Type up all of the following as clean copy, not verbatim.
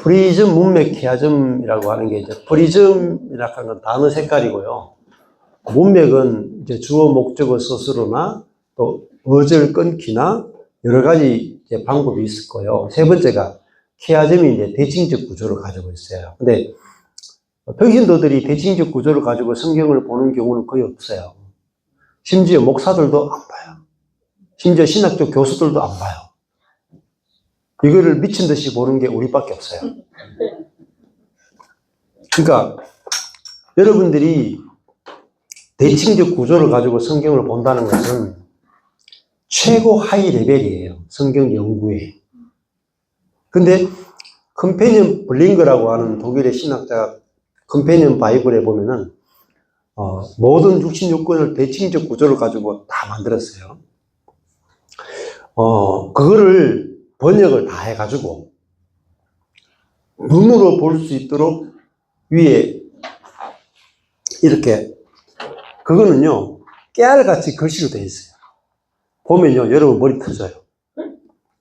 프리즘 문맥 키아즘이라고 하는 게 이제 프리즘이라고 하는 건 단어 색깔이고요. 문맥은 이제 주어, 목적어 스스로나 또 어절 끊기나 여러 가지 이제 방법이 있을 거예요. 세 번째가 키아즘이 이제 대칭적 구조를 가지고 있어요. 근데 평신도들이 대칭적 구조를 가지고 성경을 보는 경우는 거의 없어요. 심지어 목사들도 안 봐요. 심지어 신학적 교수들도 안 봐요. 이거를 미친 듯이 보는 게 우리밖에 없어요. 그러니까 여러분들이 대칭적 구조를 가지고 성경을 본다는 것은 최고 하이 레벨이에요. 성경 연구에. 근데 컴패니언 블링거라고 하는 독일의 신학자 컴패니언 바이블에 보면은 모든 육신 요건을 대칭적 구조를 가지고 다 만들었어요. 그거를 번역을 다 해가지고 눈으로 볼 수 있도록 위에 이렇게 그거는요 깨알같이 글씨로 되어 있어요. 보면요 여러분 머리 터져요.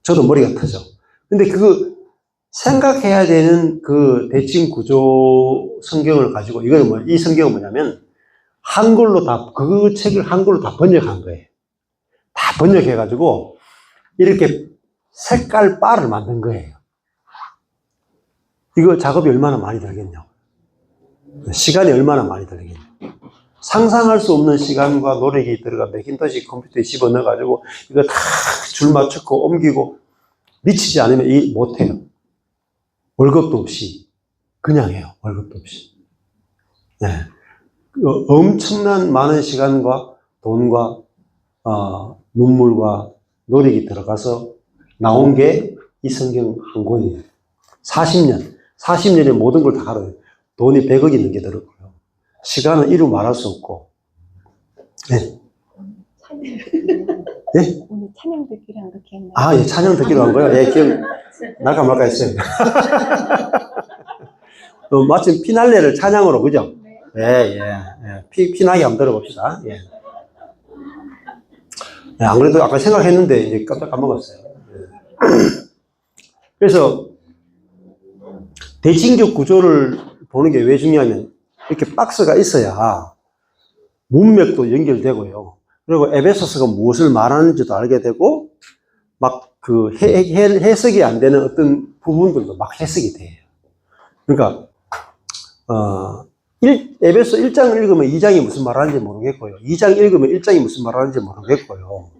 저도 머리가 터져. 근데 그거 생각해야 되는 그 대칭 구조 성경을 가지고 이거는 이 성경은 뭐냐면 한글로 그 책을 한글로 다 번역한 거예요. 다 번역해가지고 이렇게 색깔 바를 만든 거예요. 이거 작업이 얼마나 많이 들겠냐고. 시간이 얼마나 많이 들겠냐고. 상상할 수 없는 시간과 노력이 들어가 맥킨토시 컴퓨터에 집어넣어가지고 이거 다 줄 맞추고 옮기고 미치지 않으면 못해요. 월급도 없이 그냥 해요. 월급도 없이. 네. 엄청난 많은 시간과 돈과 눈물과 노력이 들어가서 나온 게 이 성경 한 권이에요. 40년에 모든 걸 다 알아요. 돈이 100억이 넘게 들었고요. 시간은 이루 말할 수 없고. 네. 네? 오늘 찬양 듣기로 한 거 기억나요? 예, 찬양 듣기로 한 거요? 예, 기억, 날까 말까 했어요. 마침 피날레를 찬양으로, 그죠? 예. 피나게 한번 들어봅시다. 예. 안 그래도 아까 생각했는데, 이제 깜짝 까먹었어요. 예. 그래서, 대칭적 구조를 보는 게 왜 중요하냐면, 이렇게 박스가 있어야 문맥도 연결되고요. 그리고 에베소서가 무엇을 말하는지도 알게 되고, 막 그 해석이 안 되는 어떤 부분들도 막 해석이 돼요. 그러니까, 에베소 1장을 읽으면 2장이 무슨 말 하는지 모르겠고요. 2장 읽으면 1장이 무슨 말 하는지 모르겠고요.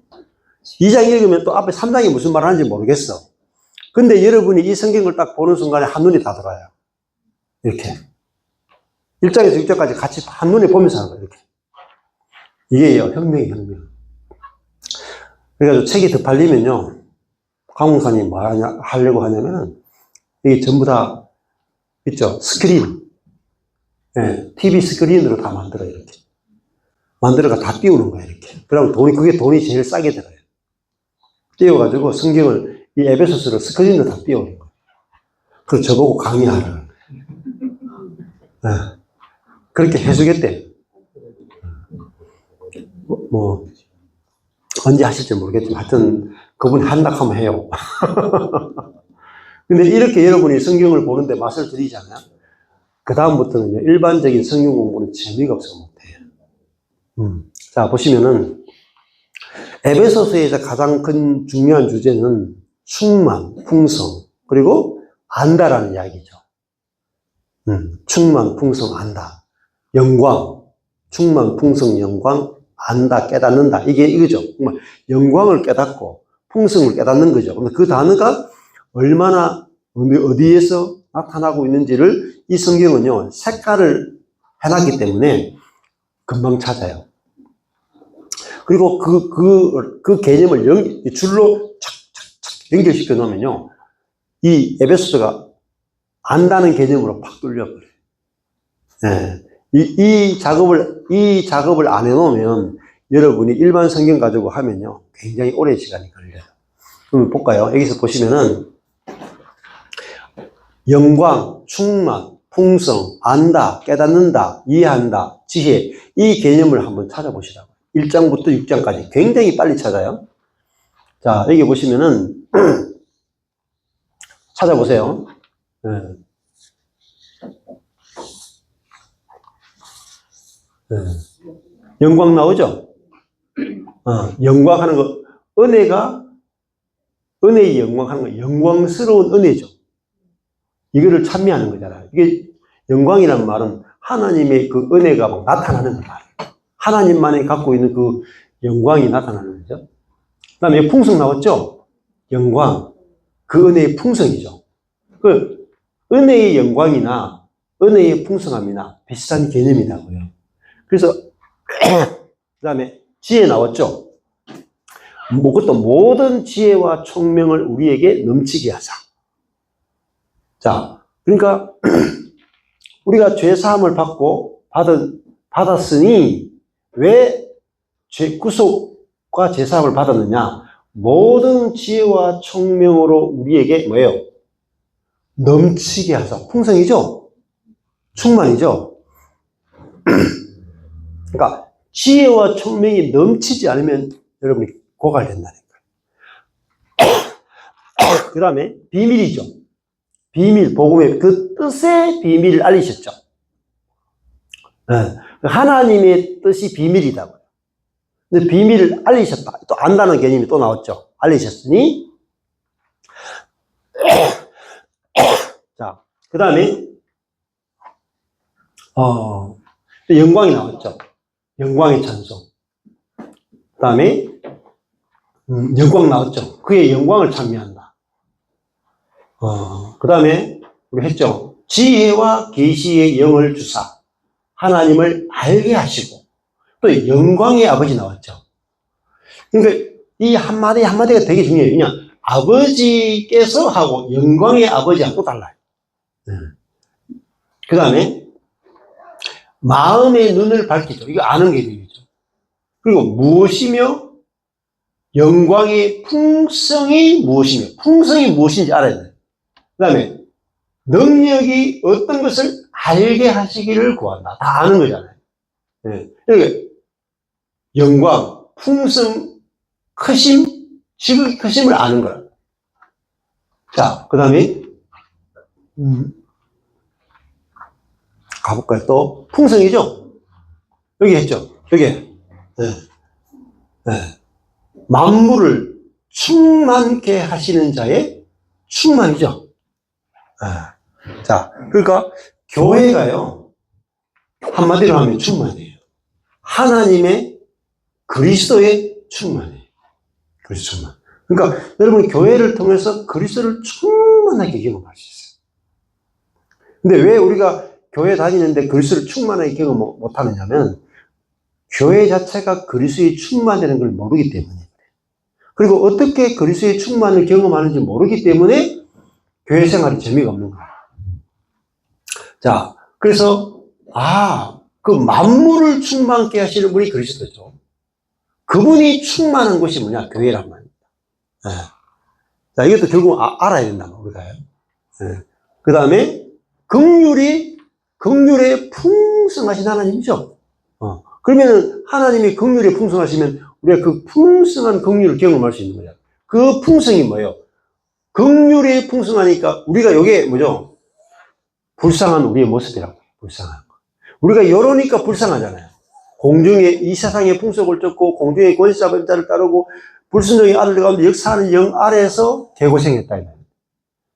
2장 읽으면 또 앞에 3장이 무슨 말 하는지 모르겠어. 근데 여러분이 이 성경을 딱 보는 순간에 한눈이 다 들어요. 이렇게. 1장에서 6장까지 같이 한눈에 보면서 하는 거예요. 이렇게. 이게요, 혁명이에요, 혁명. 그래가지고 책이 더 팔리면요, 강훈사님이 뭐 하려고 하냐면은, 이게 전부 다, 있죠? 스크린. 예, TV 스크린으로 다 만들어요, 이렇게. 만들어가 다 띄우는 거예요, 이렇게. 그러면 그게 돈이 제일 싸게 들어요. 띄워가지고 성경을, 이 에베소서를 스크린으로 다 띄우는 거예요. 그걸 저보고 강의하라. 예. 그렇게 해주겠대요. 언제 하실지 모르겠지만, 하여튼, 그분이 한다 하면 해요. 근데 이렇게 여러분이 성경을 보는데 맛을 들이잖아요. 그다음부터는 일반적인 성경 공부는 재미가 없어서 못해요. 자, 보시면은, 에베소서에서 가장 큰 중요한 주제는 충만, 풍성, 그리고 안다라는 이야기죠. 충만, 풍성, 안다. 영광, 충만, 풍성, 영광, 안다, 깨닫는다. 이거죠. 영광을 깨닫고 풍성을 깨닫는 거죠. 근데 그 단어가 얼마나 어디에서 나타나고 있는지를 이 성경은요, 색깔을 해놨기 때문에 금방 찾아요. 그리고 그 개념을 줄로 착착착 연결시켜 놓으면요, 이 에베소서가 안다는 개념으로 팍 뚫려버려요. 네. 이 작업을 안 해놓으면 여러분이 일반 성경 가지고 하면요, 굉장히 오랜 시간이 걸려요. 그럼 볼까요? 여기서 보시면은, 영광, 충만, 풍성, 안다, 깨닫는다, 이해한다, 지혜, 이 개념을 한번 찾아보시라고요. 1장부터 6장까지 굉장히 빨리 찾아요. 자, 여기 보시면은, 찾아보세요. 네. 네. 영광 나오죠? 영광 하는 거, 은혜의 영광 하는 거, 영광스러운 은혜죠. 이거를 찬미하는 거잖아요. 이게 영광이라는 말은 하나님의 그 은혜가 막 나타나는 거다. 하나님만이 갖고 있는 그 영광이 나타나는 거죠. 그 다음에 풍성 나왔죠? 영광. 그 은혜의 풍성이죠. 그 은혜의 영광이나 은혜의 풍성함이나 비슷한 개념이라고요. 그래서 그 다음에 지혜 나왔죠? 그것도 모든 지혜와 총명을 우리에게 넘치게 하자. 자, 그러니까 우리가 죄 사함을 받았으니 왜 구속과 죄 사함을 받았느냐? 모든 지혜와 총명으로 우리에게 뭐예요? 넘치게 하사. 풍성이죠? 충만이죠? 그러니까 지혜와 총명이 넘치지 않으면 여러분이 고갈된다니까. 그 다음에 비밀이죠. 비밀, 복음의 그 뜻의 비밀을 알리셨죠. 네. 하나님의 뜻이 비밀이다고요. 근데 비밀을 알리셨다. 또 안다는 개념이 또 나왔죠. 알리셨으니. 자, 그 다음에 영광이 나왔죠. 영광의 찬송. 그 다음에 영광 나왔죠. 그의 영광을 찬미한다. 그 다음에 우리 했죠. 지혜와 계시의 영을 주사 하나님을 알게 하시고, 또 영광의 아버지 나왔죠. 그러니까 이 한마디 한마디가 되게 중요해요. 그냥 아버지께서 하고 영광의 아버지하고 또 달라요. 그 다음에 마음의 눈을 밝히죠. 이거 아는 개념이죠. 그리고 무엇이며 영광의 풍성이 무엇이며, 풍성이 무엇인지 알아야 돼요. 그 다음에 능력이 어떤 것을 알게 하시기를 구한다. 다 아는 거잖아요. 네. 그러니까 영광, 풍성, 크심, 지극히 크심을 아는 거라. 자, 그 다음에 가볼까요? 또 풍성이죠. 여기 했죠. 여기. 네. 네. 만물을 충만케 하시는 자의 충만이죠. 네. 자, 그러니까 교회가요, 한마디로 하면 충만이에요. 하나님의 그리스도의 충만이에요. 그리스도 충만. 그러니까 여러분 교회를 통해서 그리스도를 충만하게 경험할 수 있어요. 근데 왜 우리가 교회 다니는데 그리스도를 충만하게 경험 못 하느냐면 교회 자체가 그리스도의 충만되는 걸 모르기 때문에 그래요. 그리고 어떻게 그리스도의 충만을 경험하는지 모르기 때문에 교회 생활이 재미가 없는 거예요. 자, 그래서 그 만물을 충만케 하시는 분이 그리스도죠. 그분이 충만한 것이 뭐냐? 교회란 말입니다. 네. 자, 이것도 결국 알아야 된다, 우리가요. 네. 그 다음에 긍휼에 풍성하신 하나님이죠. 그러면 하나님이 긍휼에 풍성하시면 우리가 그 풍성한 긍휼을 경험할 수 있는 거죠. 그 풍성이 뭐예요? 긍휼에 풍성하니까 우리가 이게 뭐죠? 불쌍한 우리의 모습이라고. 불쌍한 거. 우리가 이러니까 불쌍하잖아요. 공중에 이 세상의 풍속을 쫓고 공중의 권세 잡은 자를 따르고 불순종의 아들 가운데 역사하는 영 아래에서 개고생했다.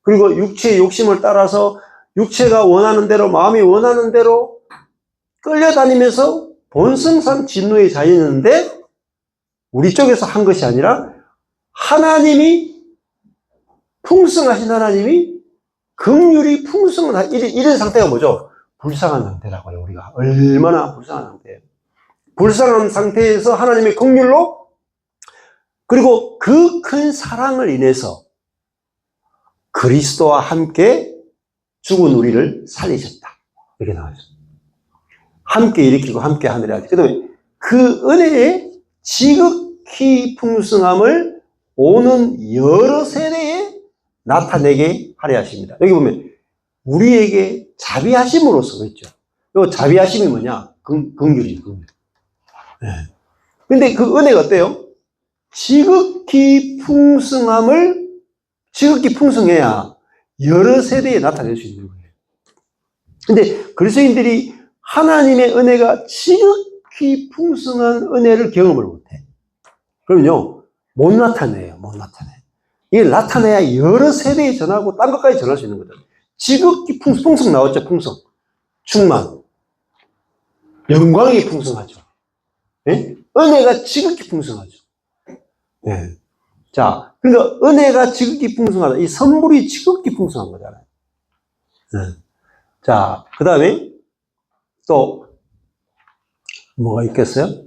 그리고 육체의 욕심을 따라서 육체가 원하는 대로, 마음이 원하는 대로 끌려다니면서 본성상 진노의 자였는데 우리 쪽에서 한 것이 아니라 하나님이 풍성하신 하나님이 긍휼이 풍성한 이런 상태가 뭐죠? 불쌍한 상태라고 해요. 우리가 얼마나 불쌍한 상태예요. 불쌍한 상태에서 하나님의 긍휼로 그리고 그 큰 사랑을 인해서 그리스도와 함께 죽은 우리를 살리셨다. 이렇게 나와요. 함께 일으키고 함께 하느라. 그 다음에 그 은혜의 지극히 풍성함을 오는 여러 세대에 나타내게 하려 하십니다. 여기 보면 우리에게 자비하심으로써 그랬죠. 이 자비하심이 뭐냐? 긍휼이죠. 긍휼. 네. 근데 그 은혜가 어때요? 지극히 풍성해야 여러 세대에 나타낼 수 있는 거예요. 근데 그리스도인들이 하나님의 은혜가 지극히 풍성한 은혜를 경험을 못해. 그러면요, 못 나타내요. 이게 나타내야 여러 세대에 전하고 딴 것까지 전할 수 있는 거죠. 지극히 풍성 나왔죠, 풍성. 충만. 영광이 풍성하죠. 예? 은혜가 지극히 풍성하죠. 예. 자, 그러니까 은혜가 지극히 풍성하다. 이 선물이 지극히 풍성한 거잖아요. 예. 자, 그 다음에 또 뭐가 있겠어요?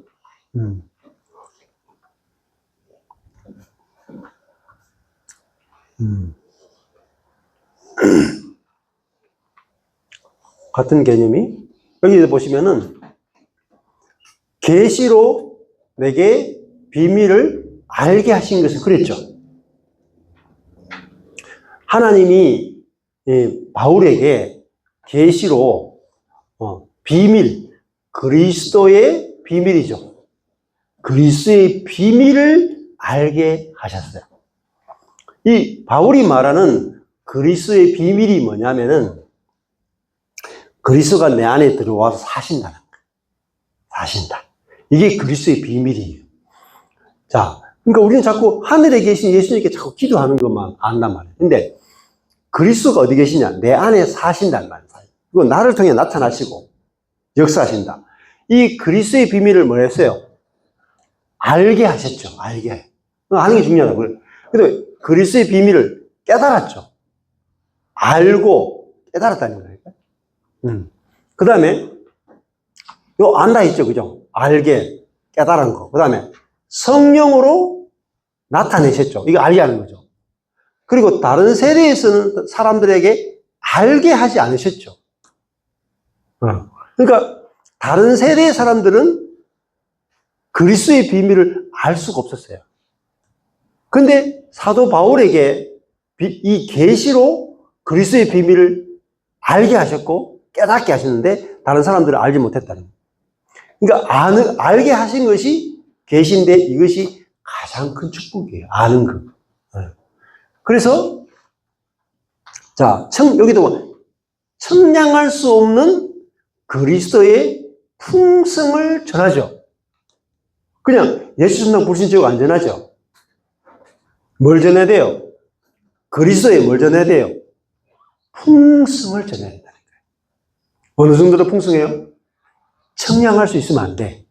같은 개념이 여기 보시면은 계시로 내게 비밀을 알게 하신 것은 그랬죠. 하나님이 바울에게 계시로 비밀, 그리스도의 비밀이죠. 그리스도의 비밀을 알게 하셨어요. 이 바울이 말하는 그리스도의 비밀이 뭐냐면은 그리스도가 내 안에 들어와서 사신다는 거예요. 사신다. 이게 그리스도의 비밀이에요. 자, 그러니까 우리는 자꾸 하늘에 계신 예수님께 자꾸 기도하는 것만 안단 말이에요. 근데 그리스도가 어디 계시냐? 내 안에 사신단 말이에요. 그거 나를 통해 나타나시고 역사하신다. 이 그리스도의 비밀을 뭐 했어요? 알게 하셨죠. 알게. 아는 게 중요하다고. 그래서 그리스도의 비밀을 깨달았죠. 알고 깨달았다는 거예요. 그 다음에 요 안다 있죠. 그죠? 알게 깨달은 거. 그 다음에 성령으로 나타내셨죠. 이거 알게 하는 거죠. 그리고 다른 세대에서는 사람들에게 알게 하지 않으셨죠. 그러니까 다른 세대의 사람들은 그리스도의 비밀을 알 수가 없었어요. 근데 사도 바울에게 이 계시로 그리스도의 비밀을 알게 하셨고 깨닫게 하셨는데 다른 사람들은 알지 못했다는 거예요. 그러니까 알게 하신 것이 계시인데 이것이 가장 큰 축복이에요. 아는 것. 그래서 자, 여기도 청량할 수 없는 그리스도의 풍성을 전하죠. 그냥 예수 전당 불신자고 안 전하죠. 뭘 전해야 돼요? 그리스도에 뭘 전해야 돼요? 풍성을 전해야 된다는 거예요. 어느 정도로 풍성해요? 청량할 수 있으면 안 돼.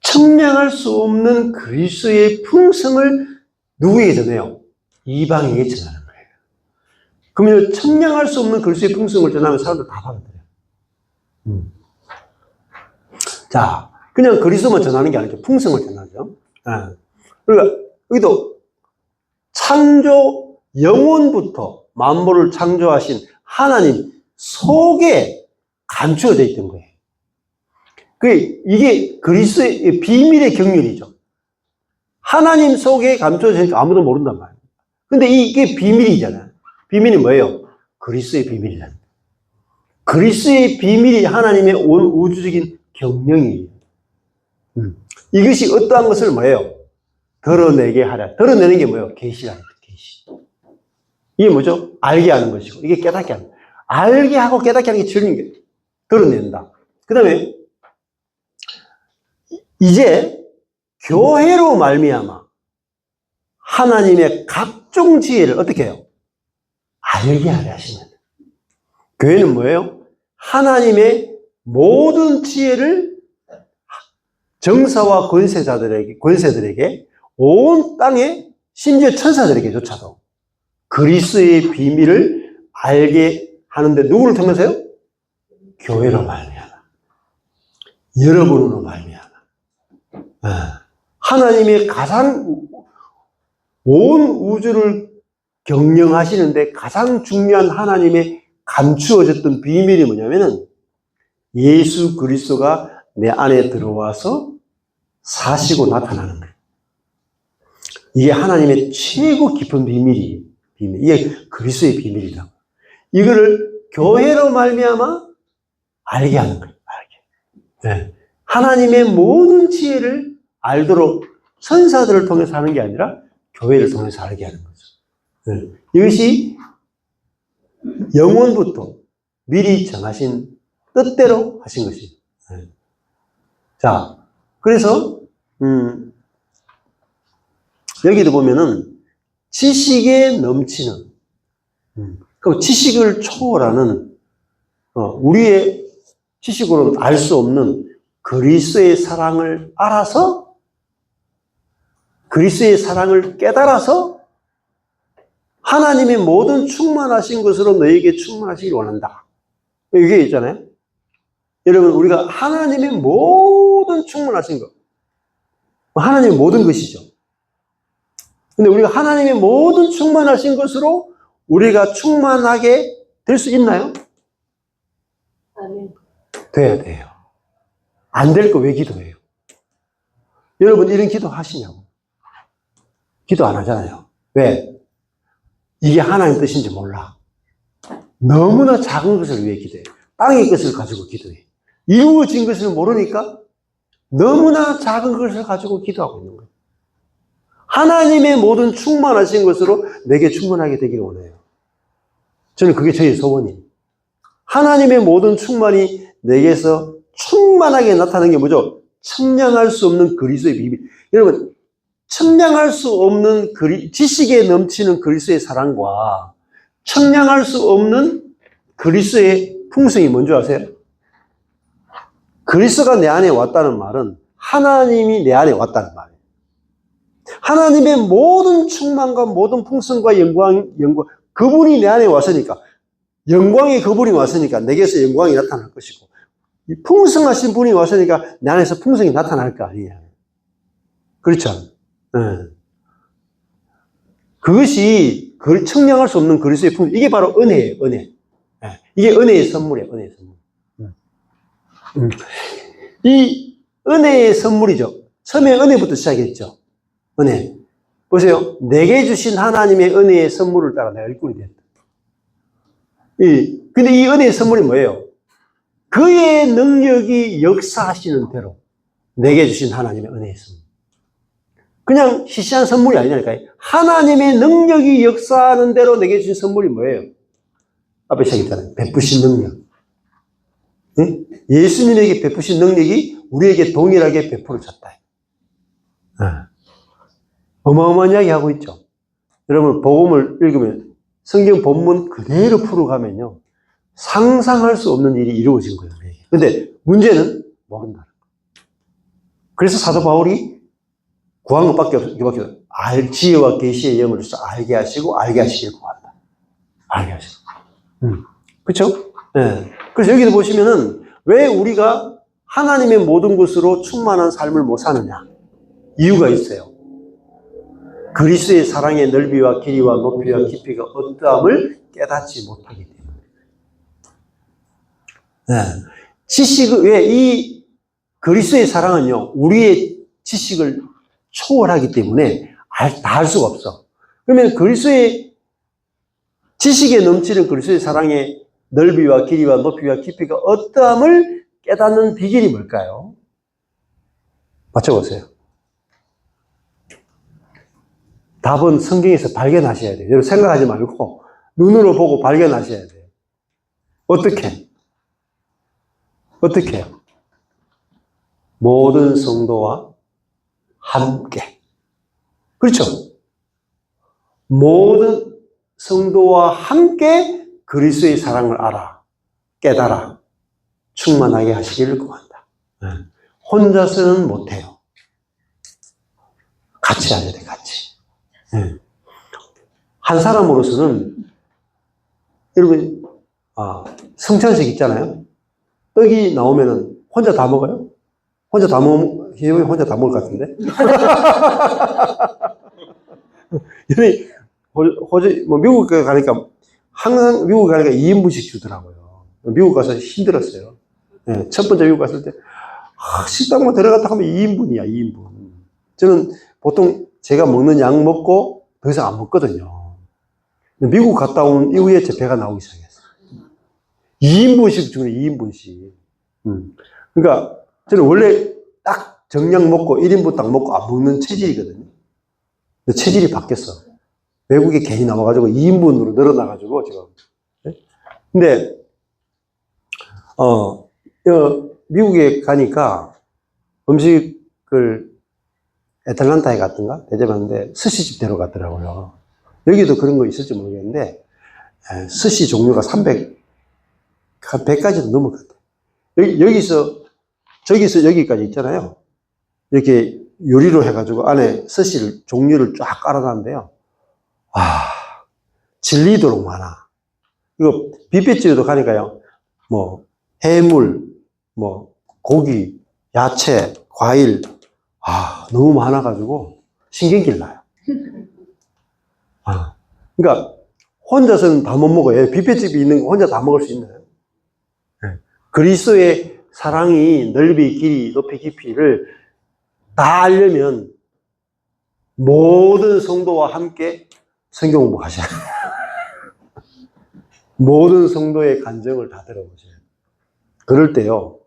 청량할 수 없는 그리스도의 풍성을 누구에게 전해요? 이방인에게 전하는 거예요. 그러면 청량할 수 없는 그리스도의 풍성을 전하면 사람들 다 받아들여요. 자, 그냥 그리스도만 전하는 게 아니죠. 풍성을 전하죠. 그러니까 여기도 창조 영원부터 만물을 창조하신 하나님 속에 감추어져 있던 거예요. 이게 그리스도의 비밀의 경륜이죠. 하나님 속에 감추어져 있으니까 아무도 모른단 말이에요. 근데 이게 비밀이잖아요. 비밀이 뭐예요? 그리스도의 비밀이잖아요. 그리스도의 비밀이 하나님의 우주적인 경영이에요. 이것이 어떠한 것을 뭐예요? 드러내게 하라. 드러내는 게 뭐예요? 계시라는 거예요. 계시. 이게 뭐죠? 알게 하는 것이고 이게 깨닫게 하는 거예요. 알게 하고 깨닫게 하는 게 틀린 게 드러낸다. 그 다음에 이제 교회로 말미암아 하나님의 각종 지혜를 어떻게 해요? 알게 하려 하시는. 교회는 뭐예요? 하나님의 모든 지혜를 정사와 권세들에게 온 땅에 심지어 천사들에게조차도 그리스도의 비밀을 알게 하는데 누구를 통해서요? 교회로 말미암아. 여러분으로 말미암아. 하나님의 가장 온 우주를 경영하시는데 가장 중요한 하나님의 감추어졌던 비밀이 뭐냐면은 예수 그리스도가 내 안에 들어와서 사시고 나타나는 거예요. 이게 하나님의 최고 깊은 비밀이에요. 이게 그리스도의 비밀이다. 이거를 교회로 말미암아 알게 하는 거예요. 알게. 네. 하나님의 모든 지혜를 알도록 선사들을 통해서 하는 게 아니라 교회를 통해서 알게 하는 거죠. 네. 이것이 영원부터 미리 정하신 뜻대로 하신 것입니다. 네. 자, 그래서 여기도 보면은 지식에 넘치는 그 지식을 초월하는 우리의 지식으로는 알 수 없는 그리스도의 사랑을 알아서 그리스도의 사랑을 깨달아서 하나님의 모든 충만하신 것으로 너에게 충만하시길 원한다. 이게 있잖아요. 여러분, 우리가 하나님의 모든 충만하신 것, 하나님의 모든 것이죠. 근데 우리가 하나님의 모든 충만하신 것으로 우리가 충만하게 될 수 있나요? 아멘. 돼야 돼요. 안 될 거 왜 기도해요? 여러분, 이런 기도 하시냐고? 기도 안 하잖아요. 왜? 이게 하나님 뜻인지 몰라. 너무나 작은 것을 위해 기도해. 땅의 것을 가지고 기도해. 이루어진 것을 모르니까 너무나 작은 것을 가지고 기도하고 있는 거예요. 하나님의 모든 충만하신 것으로 내게 충만하게 되기를 원해요. 저는 그게 저의 소원이에요. 하나님의 모든 충만이 내게서 충만하게 나타나는 게 뭐죠? 측량할 수 없는 그리스도의 비밀. 여러분, 측량할 수 없는 지식에 넘치는 그리스도의 사랑과 측량할 수 없는 그리스도의 풍성이 뭔지 아세요? 그리스도가 내 안에 왔다는 말은 하나님이 내 안에 왔다는 말이에요. 하나님의 모든 충만과 모든 풍성과 영광, 그분이 내 안에 왔으니까, 영광의 그분이 왔으니까 내게서 영광이 나타날 것이고, 풍성하신 분이 왔으니까 내 안에서 풍성이 나타날 거 아니에요. 그렇죠? 네. 그것이 측량할 수 없는 그리스도의 풍성, 이게 바로 은혜예요, 은혜. 네. 이게 은혜의 선물이에요, 은혜의 선물. 이 은혜의 선물이죠. 처음에 은혜부터 시작했죠. 은혜. 보세요. 내게 주신 하나님의 은혜의 선물을 따라 내가 일꾼이 됐다. 근데 이 은혜의 선물이 뭐예요? 그의 능력이 역사하시는 대로 내게 주신 하나님의 은혜의 선물. 그냥 시시한 선물이 아니라니까요. 하나님의 능력이 역사하는 대로 내게 주신 선물이 뭐예요? 앞에 시작했잖아요. 베푸신 능력. 응? 예수님에게 베푸신 능력이 우리에게 동일하게 베풀어졌다. 어마어마한 이야기 하고 있죠. 여러분, 복음을 읽으면 성경 본문 그대로 풀어가면요. 상상할 수 없는 일이 이루어진 거예요. 근데 문제는 모른다는 거예요. 그래서 사도 바울이 구한 것밖에 없어요. 지혜와 계시의 영을 주셔서 알게 하시고 알게 하시길 구한다. 알게 하시고. 그렇죠? 네. 그래서 여기도 보시면은 왜 우리가 하나님의 모든 것으로 충만한 삶을 못 사느냐? 이유가 있어요. 그리스도의 사랑의 넓이와 길이와 높이와 깊이가 어떠함을 깨닫지 못하기 때문에. 네. 왜 이 그리스도의 사랑은요, 우리의 지식을 초월하기 때문에 다 알 수가 없어. 그러면 그리스도의 지식에 넘치는 그리스도의 사랑의 넓이와 길이와 높이와 깊이가 어떠함을 깨닫는 비결이 뭘까요? 맞춰보세요. 답은 성경에서 발견하셔야 돼요. 여러분 생각하지 말고 눈으로 보고 발견하셔야 돼요. 어떻게? 어떻게 해요? 모든 성도와 함께. 그렇죠? 모든 성도와 함께 그리스도의 사랑을 알아, 깨달아, 충만하게 하시기를 구한다. 혼자서는 못해요. 같이 해야 돼, 같이. 한 사람으로서는, 여러분, 성찬식 있잖아요. 떡이 나오면은 혼자 다 먹어요? 혼자 다 먹으면, 혼자 다 먹을 것 같은데? 미국 가니까, 항상 미국 가니까 2인분씩 주더라고요. 미국 가서 힘들었어요. 네, 첫 번째 미국 갔을 때, 식당만 들어갔다 하면 2인분이야, 2인분. 저는 보통 제가 먹는 양 먹고 더 이상 안 먹거든요. 미국 갔다 온 이후에 제 배가 나오기 시작했어요. 2인분씩 주네, 2인분씩. 그러니까 저는 원래 딱 정량 먹고 1인분 딱 먹고 안 먹는 체질이거든요. 근데 체질이 바뀌었어. 외국에 괜히 나와가지고 2인분으로 늘어나가지고 지금. 근데 미국에 가니까 음식을 애틀란타에 갔던가 대접하는데 스시집 데려갔더라고요. 여기도 그런 거 있을지 모르겠는데 스시 종류가 300, 한 100가지도 넘을 것 같아요. 저기서 여기까지 있잖아요. 이렇게 요리로 해가지고 안에 스시를 종류를 쫙 깔아놨는데요. 질리도록 많아. 이거 뷔페집에도 가니까요. 뭐 해물, 뭐 고기, 야채, 과일, 너무 많아가지고 신경질 나요. 그러니까 혼자서는 다 못 먹어요. 뷔페집이 있는 거 혼자 다 먹을 수 있나요? 그리스도의 사랑이 넓이, 길이, 높이, 깊이를 다 알려면 모든 성도와 함께 성경 공부하셔야 돼요. 모든 성도의 간증을 다 들어보셔야 돼요. 그럴 때요,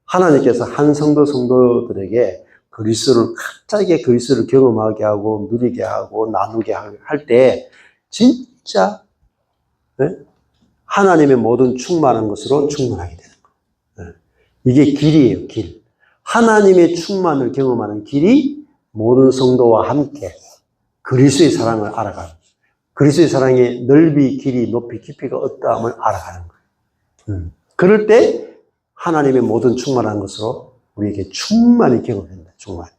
하나님께서 한 성도들에게 갑자기 그리스도를 경험하게 하고, 누리게 하고, 나누게 할 때, 진짜, 하나님의 모든 충만한 것으로 충만하게 되는 거예요. 이게 길이에요, 길. 하나님의 충만을 경험하는 길이 모든 성도와 함께 그리스도의 사랑을 알아가는, 그리스도의 사랑의 넓이, 길이, 높이, 깊이가 어떠함을 알아가는 거예요. 그럴 때 하나님의 모든 충만한 것으로 우리에게 충만히 경험된다. 충만히.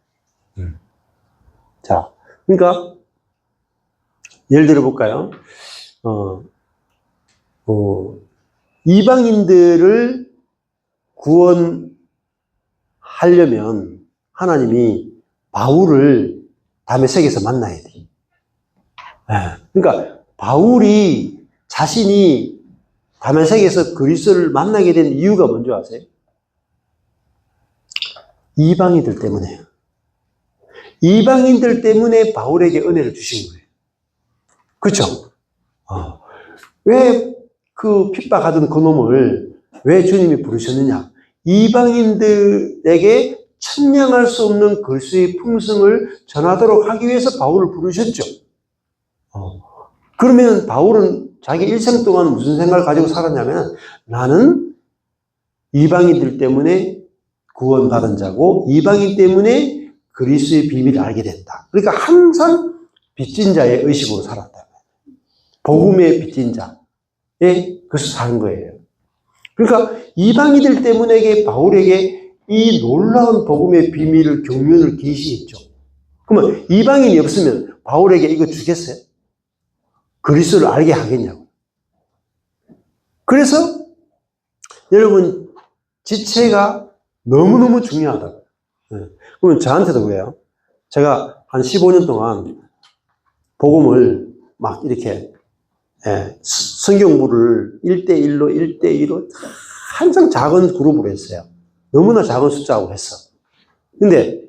자, 그러니까 예를 들어 볼까요? 이방인들을 구원하려면 하나님이 바울을 다메섹에서 만나야 돼. 그러니까 바울이 자신이 다메섹에서 그리스도를 만나게 된 이유가 뭔지 아세요? 이방인들 때문에요. 이방인들 때문에 바울에게 은혜를 주신 거예요. 그렇죠? 왜 그 핍박하던 그 놈을 왜 주님이 부르셨느냐? 이방인들에게 천량할 수 없는 그리스도의 품성을 전하도록 하기 위해서 바울을 부르셨죠. 그러면 바울은 자기 일생 동안 무슨 생각을 가지고 살았냐면, 나는 이방인들 때문에 구원받은 자고 이방인 때문에 그리스도의 비밀을 알게 된다. 그러니까 항상 빚진 자의 의식으로 살았다. 복음의 빚진 자의 것을 사는 거예요. 그러니까 이방인들 때문에 바울에게 이 놀라운 복음의 비밀을, 경륜을 계시했죠. 그러면 이방인이 없으면 바울에게 이거 주겠어요? 그리스도를 알게 하겠냐고. 그래서 여러분, 지체가 너무너무 중요하다고. 그러면 저한테도 그래요. 제가 한 15년 동안 복음을 막 이렇게 성경부를 1대1로 항상 작은 그룹으로 했어요. 너무나 작은 숫자하고 했어. 근데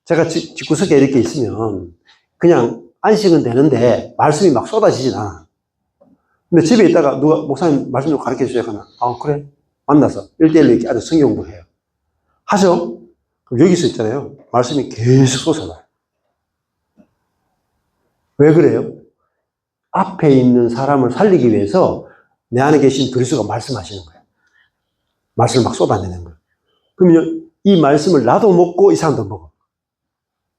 제가 집구석에 이렇게 있으면 그냥 안식은 되는데 말씀이 막 쏟아지진 않아. 근데 집에 있다가 누가 목사님 말씀 좀 가르쳐 주세요 하면, 그래, 만나서 1대1로 이렇게 아주 성경 공부해요. 하죠? 그럼 여기서 있잖아요. 말씀이 계속 쏟아져요. 왜 그래요? 앞에 있는 사람을 살리기 위해서 내 안에 계신 그리스도가 말씀하시는 거예요. 말씀을 막 쏟아내는 거예요. 그러면 이 말씀을 나도 먹고 이 사람도 먹어.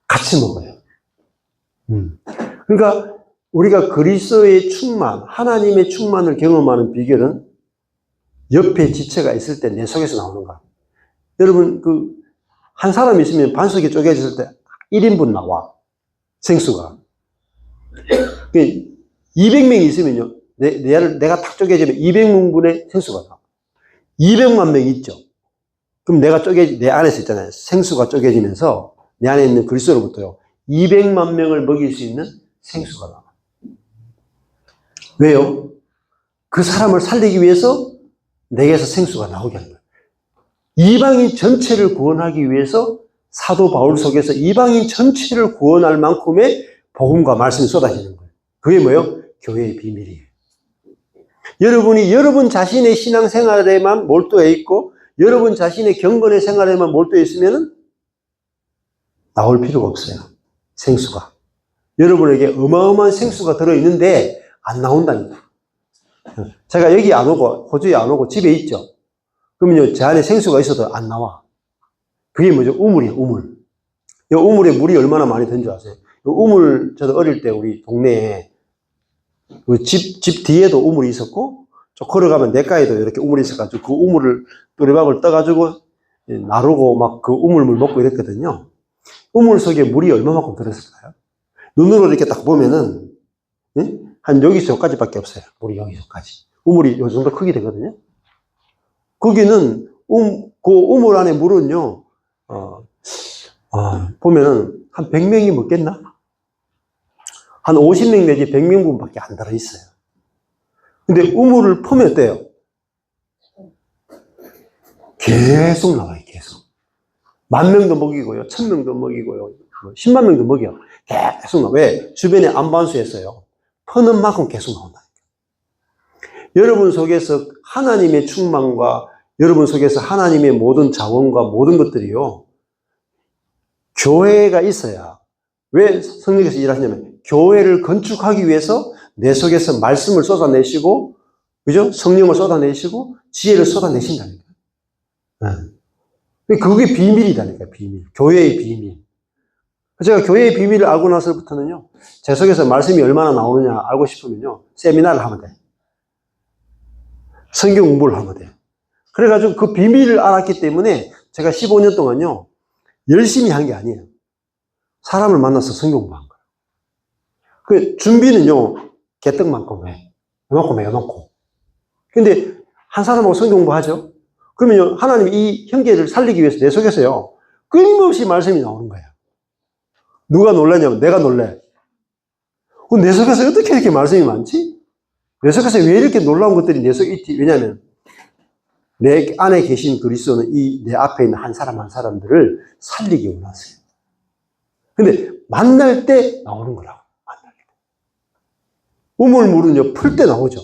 같이 먹어요. 그러니까 우리가 그리스도의 충만, 하나님의 충만을 경험하는 비결은 옆에 지체가 있을 때 내 속에서 나오는 거야. 여러분, 한 사람 있으면 반석이 쪼개졌을 때 1인분 나와. 생수가. 200명이 있으면요. 내가 탁 쪼개지면 200명분의 생수가 나와. 200만 명이 있죠. 그럼 내 안에서 있잖아요. 생수가 쪼개지면서 내 안에 있는 그리스도로부터요. 200만 명을 먹일 수 있는 생수가 나와. 왜요? 그 사람을 살리기 위해서 내게서 생수가 나오게 하는 거예요. 이방인 전체를 구원하기 위해서 사도 바울 속에서 이방인 전체를 구원할 만큼의 복음과 말씀이 쏟아지는 거예요. 그게 뭐예요? 교회의 비밀이에요. 여러분이 여러분 자신의 신앙생활에만 몰두해 있고 여러분 자신의 경건의 생활에만 몰두해 있으면 나올 필요가 없어요. 생수가. 여러분에게 어마어마한 생수가 들어있는데 안 나온다니까. 제가 여기 안 오고 호주에 안 오고 집에 있죠. 그러면요, 제 안에 생수가 있어도 안 나와. 그게 뭐죠? 우물이에요, 우물. 이 우물에 물이 얼마나 많이 든 줄 아세요? 이 우물, 저도 어릴 때 우리 동네에 그 집 뒤에도 우물이 있었고, 저 걸어가면 내가에도 이렇게 우물이 있어가지고 그 우물을 또리박을 떠가지고 나르고 막 그 우물물 먹고 이랬거든요. 우물 속에 물이 얼마만큼 들었을까요? 눈으로 이렇게 딱 보면은, 예? 한 여기서 여기까지밖에 없어요. 물이 여기서까지. 우물이 요 정도 크기 되거든요. 거기는, 그 우물 안에 물은요, 보면은 한 100명이 먹겠나? 한 50명 내지 100명 밖에 안 들어있어요. 근데 우물을 퍼면 어때요? 계속 나와요, 계속. 10,000명도 먹이고요, 1,000명도 먹이고요, 10만 명도 먹여. 계속 나와요. 왜? 주변에 안반수에서요. 퍼는 만큼 계속 나온다니까. 여러분 속에서 하나님의 충만과 여러분 속에서 하나님의 모든 자원과 모든 것들이요. 교회가 있어야. 왜 성령께서 일하시냐면 교회를 건축하기 위해서 내 속에서 말씀을 쏟아내시고, 그죠? 성령을 쏟아내시고 지혜를 쏟아내신다니까. 그게 비밀이다니까, 비밀. 교회의 비밀. 제가 교회의 비밀을 알고 나서부터는요, 제 속에서 말씀이 얼마나 나오느냐 알고 싶으면요, 세미나를 하면 돼. 성경 공부를 하면 돼. 그래가지고 그 비밀을 알았기 때문에 제가 15년 동안요, 열심히 한 게 아니에요. 사람을 만나서 성경 공부한 거예요. 그 준비는요, 개떡만큼 해. 요만큼 해, 요만큼. 근데 한 사람하고 성경 공부하죠? 그러면요, 하나님이 이 형제를 살리기 위해서 내 속에서요, 끊임없이 말씀이 나오는 거예요. 누가 놀라냐면 내가 놀래. 내 속에서 어떻게 이렇게 말씀이 많지? 내 속에서 왜 이렇게 놀라운 것들이 내 속에 있지? 왜냐하면 내 안에 계신 그리스도는 이 내 앞에 있는 한 사람 한 사람들을 살리기 원하세요. 근데 만날 때 나오는 거라고. 만날 때. 우물물은요, 풀 때 나오죠.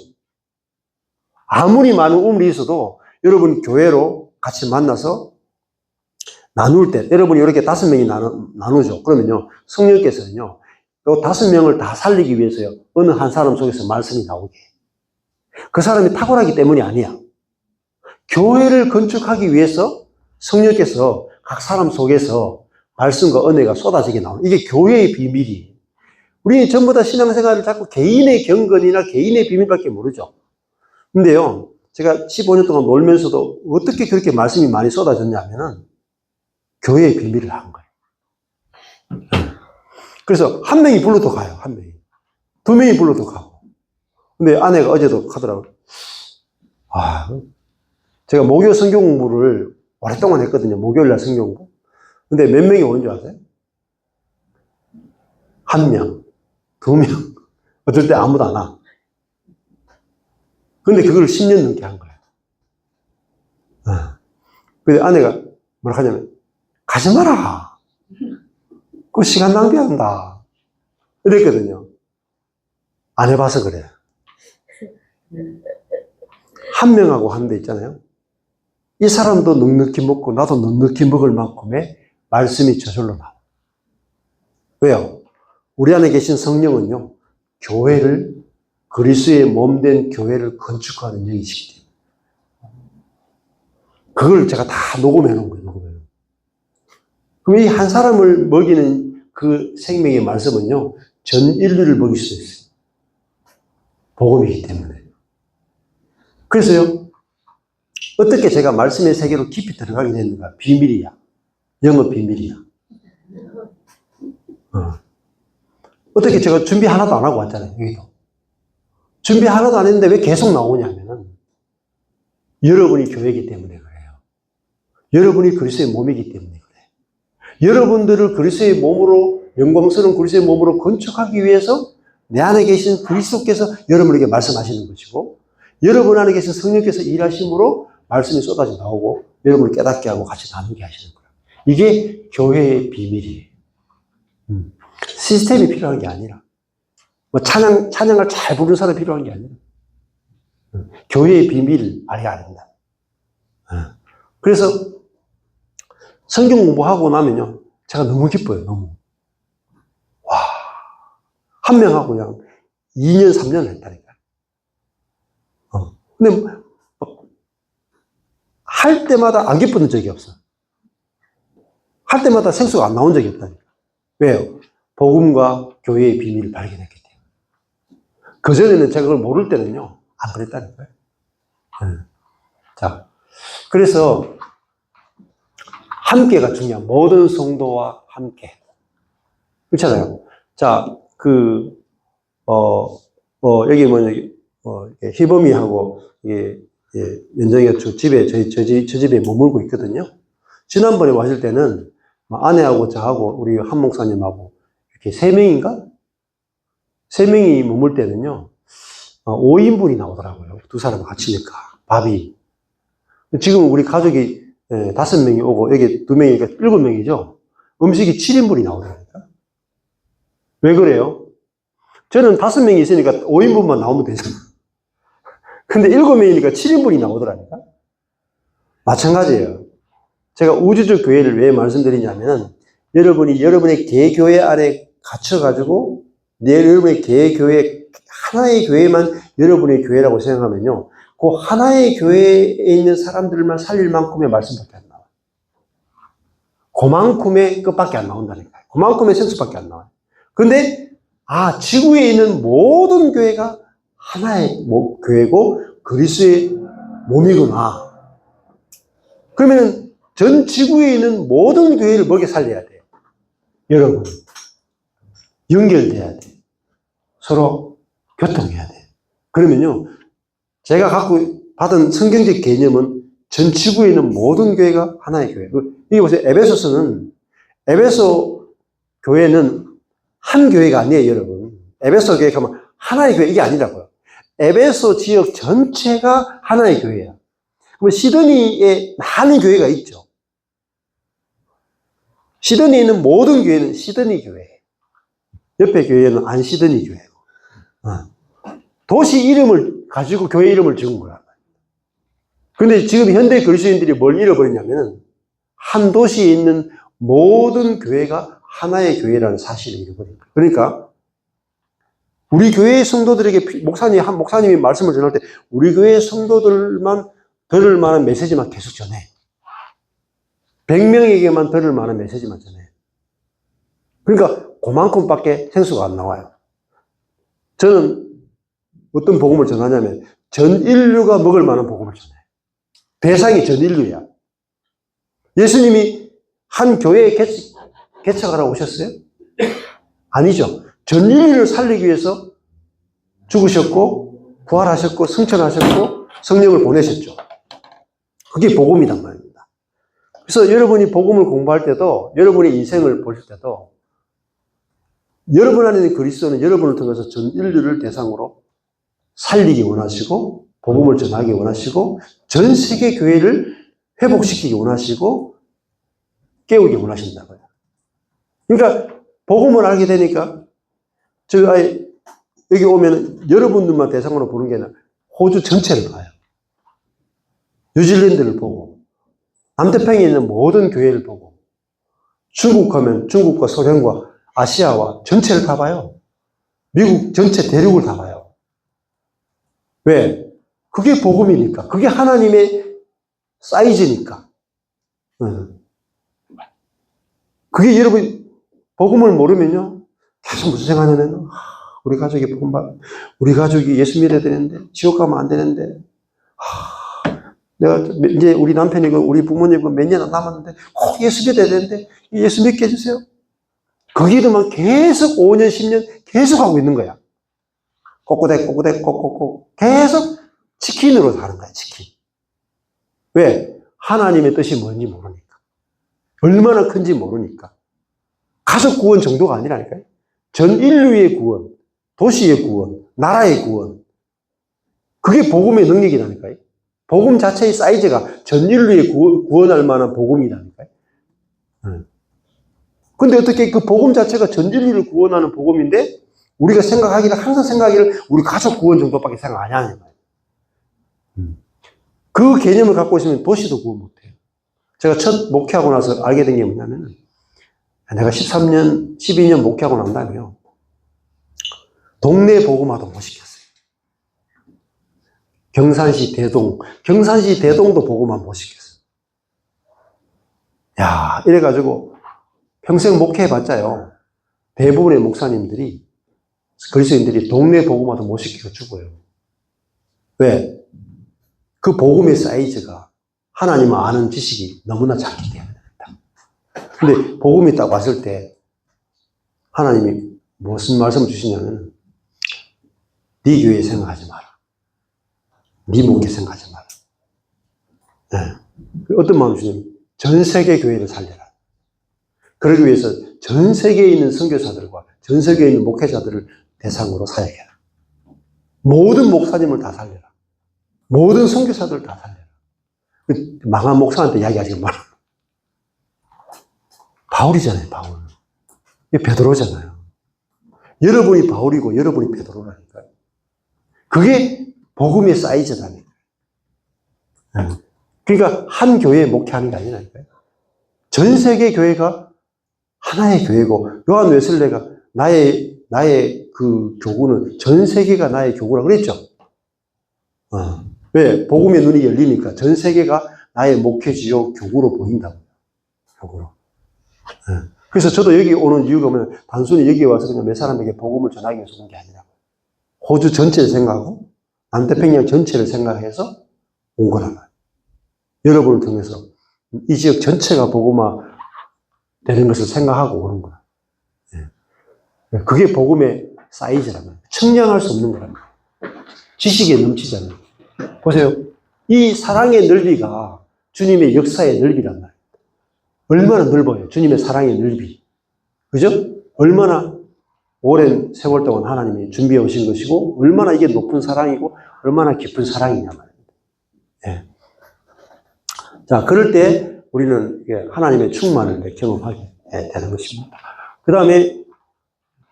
아무리 많은 우물이 있어도 여러분 교회로 같이 만나서 나눌 때, 여러분이 이렇게 5명이 나누죠. 그러면요, 성령께서는요, 요 5명을 다 살리기 위해서요, 어느 한 사람 속에서 말씀이 나오게. 그 사람이 탁월하기 때문이 아니야. 교회를 건축하기 위해서 성령께서 각 사람 속에서 말씀과 은혜가 쏟아지게 나오는, 이게 교회의 비밀이에요. 우리 전부 다 신앙생활을 자꾸 개인의 경건이나 개인의 비밀밖에 모르죠. 근데요, 제가 15년 동안 놀면서도 어떻게 그렇게 말씀이 많이 쏟아졌냐면은 교회의 비밀을 한 거예요. 그래서 한 명이 불러도 가요, 한 명이. 2명이 불러도 가고. 근데 아내가 어제도 하더라고요. 제가 목요 성경 공부를 오랫동안 했거든요. 목요일날 성경 공부. 근데 몇 명이 오는 줄 아세요? 1명, 2명. 어떨 때 아무도 안 와. 근데 그걸 10년 넘게 한 거예요. 근데 아내가 뭐라 하냐면, 가지 마라. 그 시간 낭비한다. 이랬거든요. 안 해봐서 그래. 1명하고 하는 데 있잖아요. 이 사람도 넉넉히 먹고 나도 넉넉히 먹을 만큼의 말씀이 저절로 나와. 왜요? 우리 안에 계신 성령은요, 교회를, 그리스도의 몸된 교회를 건축하는 영이시기 때문에. 그걸 제가 다 녹음해 놓은 거예요, 녹음해 놓은 거예요. 그럼 이 한 사람을 먹이는 그 생명의 말씀은요, 전 인류를 먹일 수 있어요. 복음이기 때문에. 그래서요, 어떻게 제가 말씀의 세계로 깊이 들어가게 됐는가? 비밀이야. 영업 비밀이야. 어떻게 제가 준비 하나도 안 하고 왔잖아요, 여기도. 준비 하나도 안 했는데 왜 계속 나오냐면은, 여러분이 교회이기 때문에 그래요. 여러분이 그리스도의 몸이기 때문에 그래요. 여러분들을 그리스도의 몸으로, 영광스러운 그리스도의 몸으로 건축하기 위해서 내 안에 계신 그리스도께서 여러분에게 말씀하시는 것이고, 여러분 안에 계신 성령께서 일하심으로 말씀이 쏟아져 나오고 여러분을 깨닫게 하고 같이 나누게 하시는 거예요. 이게 교회의 비밀이에요. 시스템이 필요한 게 아니라, 뭐 찬양을 잘 부르는 사람이 필요한 게 아니라, 교회의 비밀을 알아야 된다. 그래서 성경 공부하고 나면요, 제가 너무 기뻐요, 너무. 와, 한 명하고 그냥 2년, 3년을 했다니까. 근데 할 때마다 안 기쁜 적이 없어. 할 때마다 생수가 안 나온 적이 없다니까. 왜요? 복음과 교회의 비밀을 발견했기 때문에. 그전에는 제가 그걸 모를 때는요, 안 그랬다니까요. 자, 그래서 함께가 중요한, 모든 성도와 함께. 그렇잖아요. 자, 여기 희범이하고, 연정이가 저 집에 머물고 있거든요. 지난번에 왔을 때는 아내하고 저하고 우리 한 목사님하고 이렇게 3명인가? 3명이 머물 때는요, 5인분이 나오더라고요. 2사람 같이니까, 밥이. 지금 우리 가족이 5명이 오고, 여기 2명이니까 7명이죠? 음식이 7인분이 나오더라고요. 왜 그래요? 저는 5명이 있으니까 5인분만 나오면 되잖아. 근데 7명이니까 7인분이 나오더라니까? 마찬가지예요. 제가 우주적 교회를 왜 말씀드리냐면은, 여러분이 여러분의 개교회 안에 갇혀가지고, 여러분의 개교회, 하나의 교회만 여러분의 교회라고 생각하면요, 그 하나의 교회에 있는 사람들만 살릴 만큼의 말씀밖에 안 나와요. 그만큼의 끝밖에 안 나온다니까요. 그만큼의 생수밖에 안 나와요. 근데, 지구에 있는 모든 교회가 하나의 교회고, 그리스도의 몸이구나. 그러면 전 지구에 있는 모든 교회를 먹여 살려야 돼요. 여러분. 연결돼야 돼요. 서로 교통해야 돼요. 그러면요, 제가 갖고 받은 성경적 개념은 전 지구에 있는 모든 교회가 하나의 교회. 여기 보세요. 에베소 교회는 한 교회가 아니에요, 여러분. 에베소 교회 가면 하나의 교회, 이게 아니라고요. 에베소 지역 전체가 하나의 교회야. 그러면 시드니에 많은 교회가 있죠. 시드니에 있는 모든 교회는 시드니 교회. 옆에 교회는 안 시드니 교회고. 도시 이름을 가지고 교회 이름을 지은 거야. 근데 지금 현대 그리스도인들이 뭘 잃어버렸냐면은, 한 도시에 있는 모든 교회가 하나의 교회라는 사실을 잃어버린 거예요. 그러니까, 우리 교회 성도들에게 한 목사님이 말씀을 전할 때, 우리 교회 성도들만 들을 만한 메시지만 계속 전해. 100명에게만 들을 만한 메시지만 전해. 그러니까, 그만큼밖에 생수가 안 나와요. 저는 어떤 복음을 전하냐면, 전 인류가 먹을 만한 복음을 전해요. 대상이 전 인류야. 예수님이 한 교회에 개척하러 오셨어요? 아니죠. 전 인류를 살리기 위해서 죽으셨고, 부활하셨고, 승천하셨고, 성령을 보내셨죠. 그게 복음이란 말입니다. 그래서 여러분이 복음을 공부할 때도, 여러분의 인생을 보실 때도, 여러분 안에 있는 그리스도는 여러분을 통해서 전 인류를 대상으로 살리기 원하시고, 복음을 전하기 원하시고, 전 세계 교회를 회복시키기 원하시고, 깨우기 원하신다고요. 그러니까, 복음을 알게 되니까, 여기 오면 여러분들만 대상으로 보는 게 아니라, 호주 전체를 봐요. 뉴질랜드를 보고, 남태평양에 있는 모든 교회를 보고, 중국 하면 중국과 소련과 아시아와 전체를 다 봐요. 미국 전체 대륙을 다 봐요. 왜? 그게 복음이니까. 그게 하나님의 사이즈니까. 그게 여러분, 복음을 모르면요, 계속 무슨 생각하냐면, 우리 가족이 우리 가족이 예수 믿어야 되는데, 지옥 가면 안 되는데, 내가 이제 우리 남편이고 우리 부모님이고 몇 년 안 남았는데, 꼭 예수 믿어야 되는데, 예수 믿게 해주세요. 그 길만 계속 5년, 10년 계속 하고 있는 거야. 꼬꼬댁, 계속 치킨으로 사는 거야, 치킨. 왜? 하나님의 뜻이 뭔지 모르니까. 얼마나 큰지 모르니까. 가족 구원 정도가 아니라니까요. 전 인류의 구원, 도시의 구원, 나라의 구원. 그게 복음의 능력이라니까요. 복음 자체의 사이즈가 전 인류의 구원할 만한 복음이라니까요. 근데 어떻게 그 복음 자체가 전 인류를 구원하는 복음인데, 우리가 항상 생각하기를 우리 가족 구원 정도밖에 생각 안 하는 거예요. 그 개념을 갖고 있으면 도시도 구원 못 해요. 제가 첫 목회하고 나서 알게 된 게 뭐냐면, 내가 13년, 12년 목회하고 난 다음에요. 동네 복음화도 못 시켰어요. 경산시 대동도 복음화 못 시켰어요. 야, 이래가지고 평생 목회해봤자요. 대부분의 목사님들이, 그리스도인들이 동네 복음화도 못 시키고 죽어요. 왜? 그 복음의 사이즈가 하나님을 아는 지식이 너무나 작기 때문에. 근데 복음이 딱 왔을 때 하나님이 무슨 말씀을 주시냐면 네 교회 생각하지 마라. 네 목회 생각하지 마라. 네. 어떤 마음을 주냐면 전 세계 교회를 살려라. 그러기 위해서 전 세계에 있는 선교사들과 전 세계에 있는 목회자들을 대상으로 사역해라. 모든 목사님을 다 살려라. 모든 선교사들을 다 살려라. 망한 목사한테 이야기하지 마라. 바울이잖아요, 바울. 이게 베드로잖아요. 여러분이 바울이고 여러분이 베드로라니까요. 그게 복음의 사이즈라니까요. 그러니까 한 교회에 목회하는 게 아니라니까요. 전 세계 교회가 하나의 교회고, 요한 웨슬레가 나의 그 교구는 전 세계가 나의 교구라 그랬죠. 왜? 복음의 눈이 열리니까 전 세계가 나의 목회지요 교구로 보인다고. 교구로. 그래서 저도 여기 오는 이유가 뭐냐면 단순히 여기 와서 그냥 몇 사람에게 복음을 전하기 위해서 온 게 아니라 호주 전체를 생각하고 남태평양 전체를 생각해서 온 거란 말이에요. 여러분을 통해서 이 지역 전체가 복음화 되는 것을 생각하고 오는 거야. 그게 복음의 사이즈란 말이에요. 측량할 수 없는 거란 말이에요. 지식에 넘치잖아요. 보세요. 이 사랑의 넓이가 주님의 역사의 넓이란 말이에요. 얼마나 넓어요. 주님의 사랑의 넓이. 그죠? 얼마나 오랜 세월 동안 하나님이 준비해 오신 것이고, 얼마나 이게 높은 사랑이고, 얼마나 깊은 사랑이냐 말입니다. 예. 자, 그럴 때 우리는 하나님의 충만을 경험하게 되는 것입니다. 그 다음에,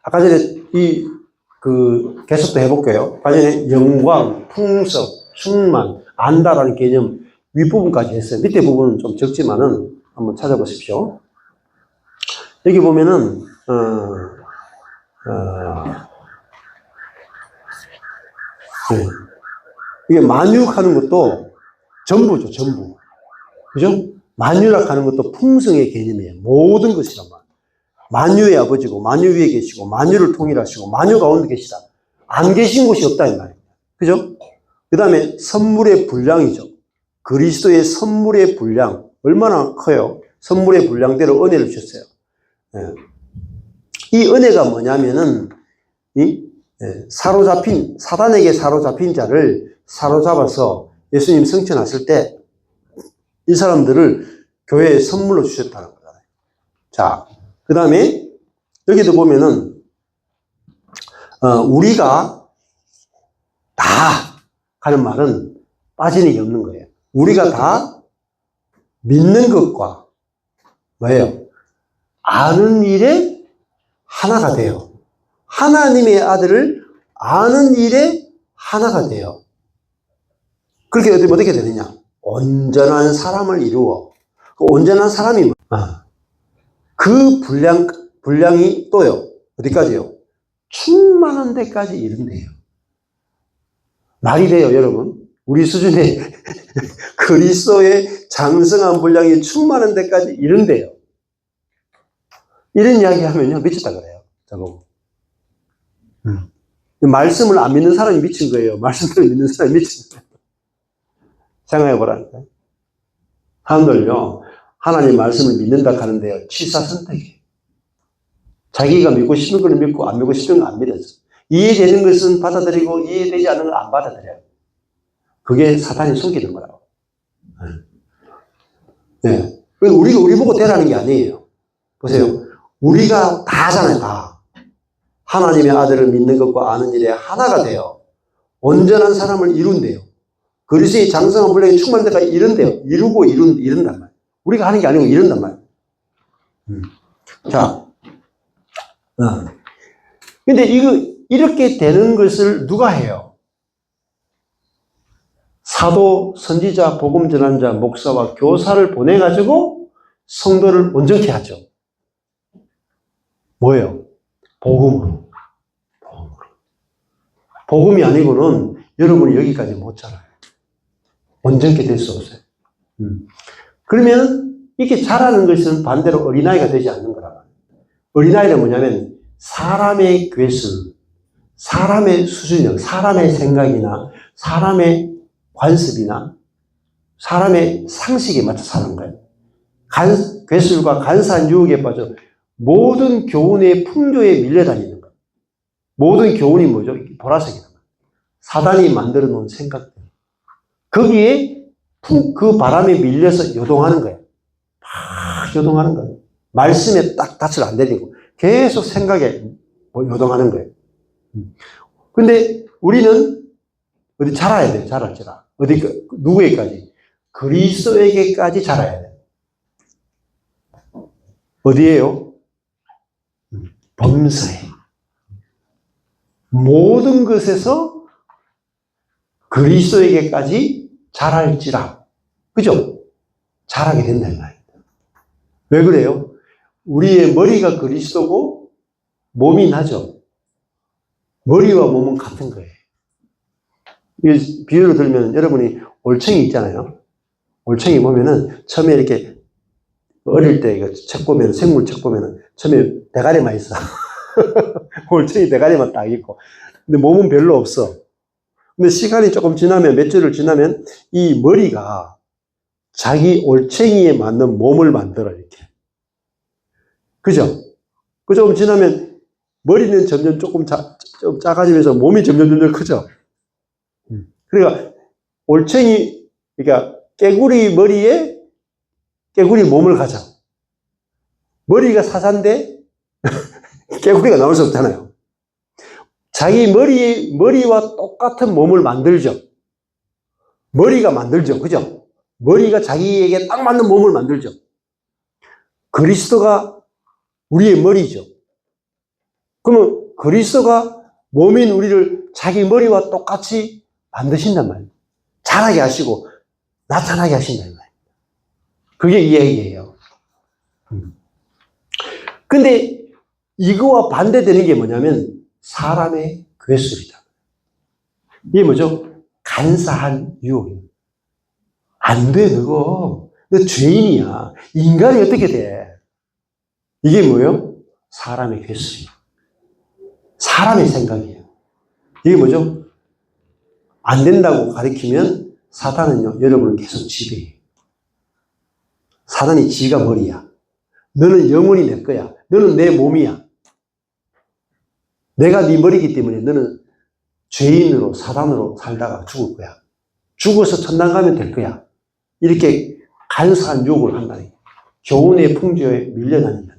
아까 전에 계속 또 해볼게요. 아까 전에 영광, 풍성, 충만, 안다라는 개념 윗부분까지 했어요. 밑에 부분은 좀 적지만은, 한번 찾아보십시오. 여기 보면은, 네. 이게 만유하는 것도 전부죠, 전부. 그죠? 만유라고 하는 것도 풍성의 개념이에요. 모든 것이란 말이에요. 만유의 아버지고, 만유 위에 계시고, 만유를 통일하시고, 만유 가운데 계시다. 안 계신 곳이 없다, 이 말이에요. 그죠? 그 다음에 선물의 분량이죠. 그리스도의 선물의 분량. 얼마나 커요? 선물의 분량대로 은혜를 주셨어요. 이 은혜가 뭐냐면은, 사단에게 사로잡힌 자를 사로잡아서 예수님 승천하실 때, 이 사람들을 교회에 선물로 주셨다는 거잖아요. 자, 그 다음에, 여기도 보면은, 우리가 다 하는 말은 빠지는 게 없는 거예요. 우리가 다 믿는 것과 뭐예요? 아는 일에 하나가 돼요. 하나님의 아들을 아는 일에 하나가 돼요. 그렇게 어떻게 되느냐? 온전한 사람을 이루어. 그 온전한 사람이 그 분량이 또요. 어디까지요? 충만한 데까지 이른대요. 말이 돼요, 여러분? 우리 수준의 그리스도의 장성한 분량이 충만한 데까지 이른대요. 이런 이야기 하면요, 미쳤다 그래요. 저거. 말씀을 안 믿는 사람이 미친 거예요. 말씀을 믿는 사람이 미친 거예요. 생각해 보라니까요. 사람들요, 하나님 말씀을 믿는다 하는데요, 취사선택이에요. 자기가 믿고 싶은 걸 믿고 안 믿고 싶은 걸 안 믿어요. 이해되는 것은 받아들이고 이해되지 않는 걸 안 받아들여요. 그게 사탄이 숨기는 거라고. 네. 우리 보고 되라는 게 아니에요. 보세요. 우리가 다 하잖아요, 다. 하나님의 아들을 믿는 것과 아는 일에 하나가 돼요. 온전한 사람을 이룬대요. 그리스도의 장성한 분량이 충만한 데까지 이룬대요. 이룬단 말이에요. 우리가 하는 게 아니고 이룬단 말이에요. 자. 근데 이렇게 되는 것을 누가 해요? 사도, 선지자, 복음 전환자, 목사와 교사를 보내가지고 성도를 온전케 하죠. 뭐예요? 복음으로. 복음이 아니고는 여러분이 여기까지 못 자라요. 온전케 될 수 없어요. 그러면 이렇게 자라는 것은 반대로 어린아이가 되지 않는 거라. 어린아이는 뭐냐면 사람의 괴술, 사람의 수준력, 사람의 생각이나 사람의 관습이나 사람의 상식에 맞춰 사는 거예요. 괴술과 간사한 유혹에 빠져 모든 교훈의 풍조에 밀려다니는 거예요. 모든 교훈이 뭐죠? 보라색이다. 사단이 만들어 놓은 생각들. 거기에 그 바람에 밀려서 요동하는 거예요. 막 요동하는 거예요. 말씀에 딱 닻을 안 내리고 계속 생각에 요동하는 거예요. 근데 우리는 어디 자라야 돼요. 자랄지라. 어디, 누구에게까지? 그리스도에게까지 자라야 돼요. 어디에요? 범사에. 모든 것에서 그리스도에게까지 자랄지라. 그죠? 자라게 된다는 말입니다. 왜 그래요? 우리의 머리가 그리스도고 몸이 나죠. 머리와 몸은 같은 거예요. 비유로 들면 여러분이 올챙이 있잖아요. 올챙이 보면은 처음에 이렇게 어릴 때 책 보면, 생물책 보면은 처음에 대가리만 있어. 올챙이 대가리만 딱 있고. 근데 몸은 별로 없어. 근데 시간이 조금 지나면, 몇 주를 지나면 이 머리가 자기 올챙이에 맞는 몸을 만들어, 이렇게. 그죠? 그 조금 지나면 머리는 점점 좀 작아지면서 몸이 점점 크죠? 그러니까 올챙이, 그러니까 깨구리 머리에 깨구리 몸을 가져. 머리가 사자인데 깨구리가 나올 수 없잖아요. 자기 머리와 똑같은 몸을 만들죠. 머리가 만들죠. 그죠? 머리가 자기에게 딱 맞는 몸을 만들죠. 그리스도가 우리의 머리죠. 그러면 그리스도가 몸인 우리를 자기 머리와 똑같이 만드신단 말이에요. 자라게 하시고 나타나게 하신단 말이에요. 그게 이 얘기예요. 근데 이거와 반대되는 게 뭐냐면 사람의 괴술이다. 이게 뭐죠? 간사한 유혹이에요. 안 돼, 너 죄인이야. 인간이 어떻게 돼? 이게 뭐예요? 사람의 괴술이에요. 사람의 생각이에요. 이게 뭐죠? 안 된다고 가르치면 사탄은요, 여러분을 계속 지배해요. 사탄이 지가 머리야. 너는 영원히 내 거야. 너는 내 몸이야. 내가 네 머리이기 때문에 너는 죄인으로, 사단으로 살다가 죽을 거야. 죽어서 천당 가면 될 거야. 이렇게 간사한 유혹을 한다는 거예요. 교훈의 풍조에 밀려다닌다.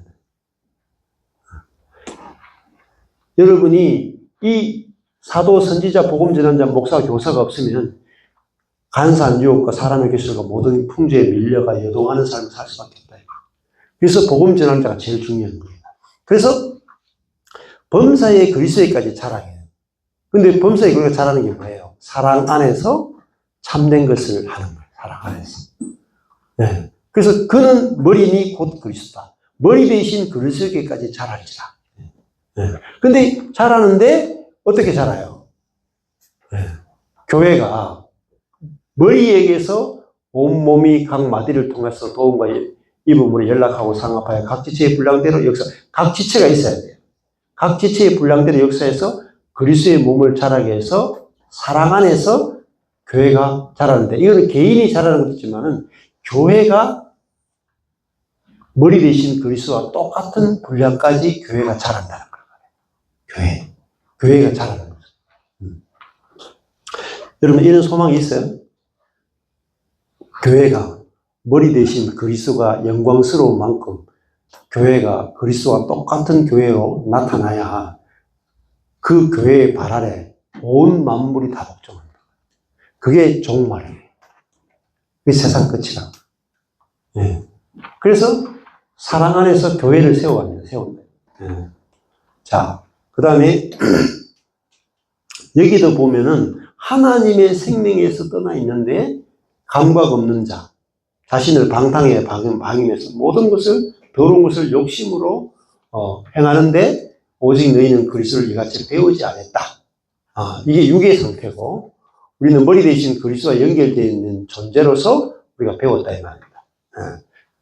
여러분이 이 사도, 선지자, 복음 전환자, 목사, 교사가 없으면 간사한 유혹과 사람의 괴술과 모든 풍조에 밀려가 여동하는 삶을 살 수밖에 없다. 그래서 복음 전환자가 제일 중요한 거예요. 그래서 범사에 그리스도에까지 자라게 해요. 근데 범사에 그리스도가 자라는 게 뭐예요? 사랑 안에서 참된 것을 하는 거예요. 사랑 안에서. 네. 그래서 그는 머리니 곧 그리스도다. 머리 대신 그리스도에게까지 자랄지라. 네. 근데 자라는데 어떻게 자라요? 네. 교회가 머리에게서 온몸이 각 마디를 통해서 도움과 입음으로 연락하고 상합하여 각 지체의 분량대로 각 지체가 있어야 돼요. 각 지체의 분량대로 역사해서 그리스도의 몸을 자라게 해서 사랑 안에서 교회가 자라는데, 이거는 개인이 자라는 것도 있지만은 교회가 머리 대신 그리스도와 똑같은 분량까지 교회가 자란다는 거예요. 교회가 자라는 거죠. 여러분, 이런 소망이 있어요? 교회가 머리 대신 그리스도가 영광스러운 만큼 교회가 그리스도와 똑같은 교회로 나타나야 그 교회의 발 아래 온 만물이 다 복종합니다. 그게 종말이에요. 그게 세상 끝이라. 네. 그래서 사랑 안에서 교회를 세워갑니다. 네. 자, 그 다음에 여기도 보면은 하나님의 생명에서 떠나 있는데 감각 없는 자, 자신을 방탕에 방임해서 모든 것을, 더러운 것을 욕심으로 행하는데 오직 너희는 그리스도를 이같이 배우지 않았다. 이게 육의 상태고 우리는 머리 대신 그리스도와 연결되어 있는 존재로서 우리가 배웠다 이 말입니다.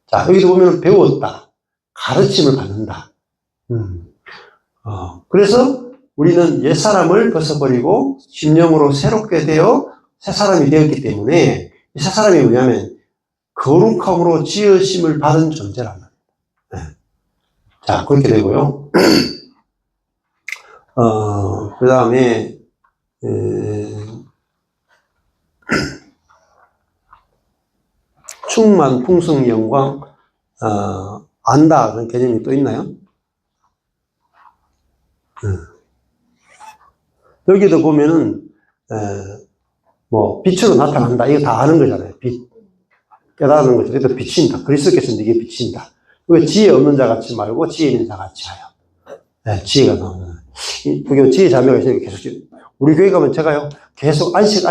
자, 여기도 보면 배웠다. 가르침을 받는다. 그래서 우리는 옛사람을 벗어버리고 심령으로 새롭게 되어 새사람이 되었기 때문에 이 새사람이 뭐냐면 거룩함으로 지으심을 받은 존재란 말입니다. 자, 그렇게 되고요. 그 다음에 충만, 풍성, 영광, 안다 그런 개념이 또 있나요? 여기도 보면은 뭐 빛으로 나타난다 이거 다 아는 거잖아요. 빛 깨달는 거죠. 그래도 비친다. 그리스도께서 네게 비친다. 왜 지혜 없는 자 같이 말고 지혜 있는 자 같이 하여. 지혜가 나오는. 그게 지혜 자매가 있으니까 계속 우리 교회 가면 제가요 계속 안식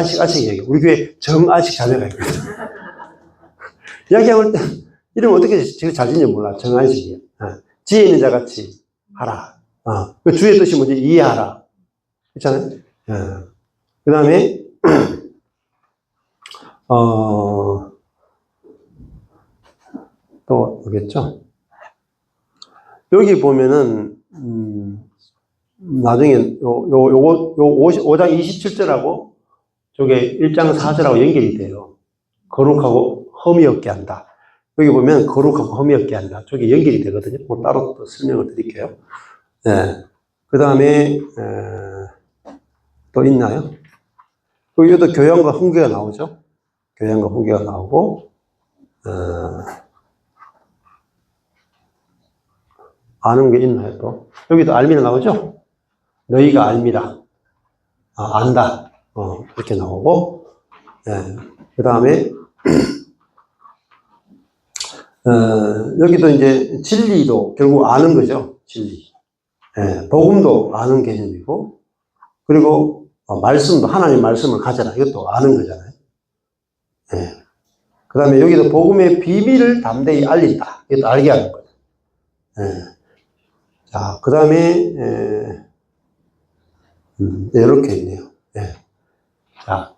얘기해요. 우리 교회 정안식 자매가 있거든요. 이야기하면 이러면 어떻게 제일 잘 짓는지 몰라. 정안식이에요. 지혜 있는 자 같이 하라. 그 주의 뜻이 뭔지 이해하라. 그렇잖아요. 그 다음에 또 뭐겠죠? 여기 보면은 나중에 요거 5장 27절하고 저게 1장 4절하고 연결이 돼요. 거룩하고 흠이 없게 한다. 여기 보면 거룩하고 흠이 없게 한다. 저게 연결이 되거든요. 뭐 따로 또 설명을 드릴게요. 그 다음에 또 있나요? 여기도 교양과 훈계가 나오죠. 교양과 훈계가 나오고 아는 게 있나요 또? 여기도 알미라 나오죠? 너희가 알미라. 안다. 이렇게 나오고 그 다음에 여기도 이제 진리도 결국 아는 거죠. 진리. 복음도 아는 개념이고 그리고 말씀도 하나님 말씀을 가져라. 이것도 아는 거잖아요. 그 다음에 여기도 복음의 비밀을 담대히 알린다. 이것도 알게 하는 거죠. 자, 그 다음에 이렇게 있네요. 자,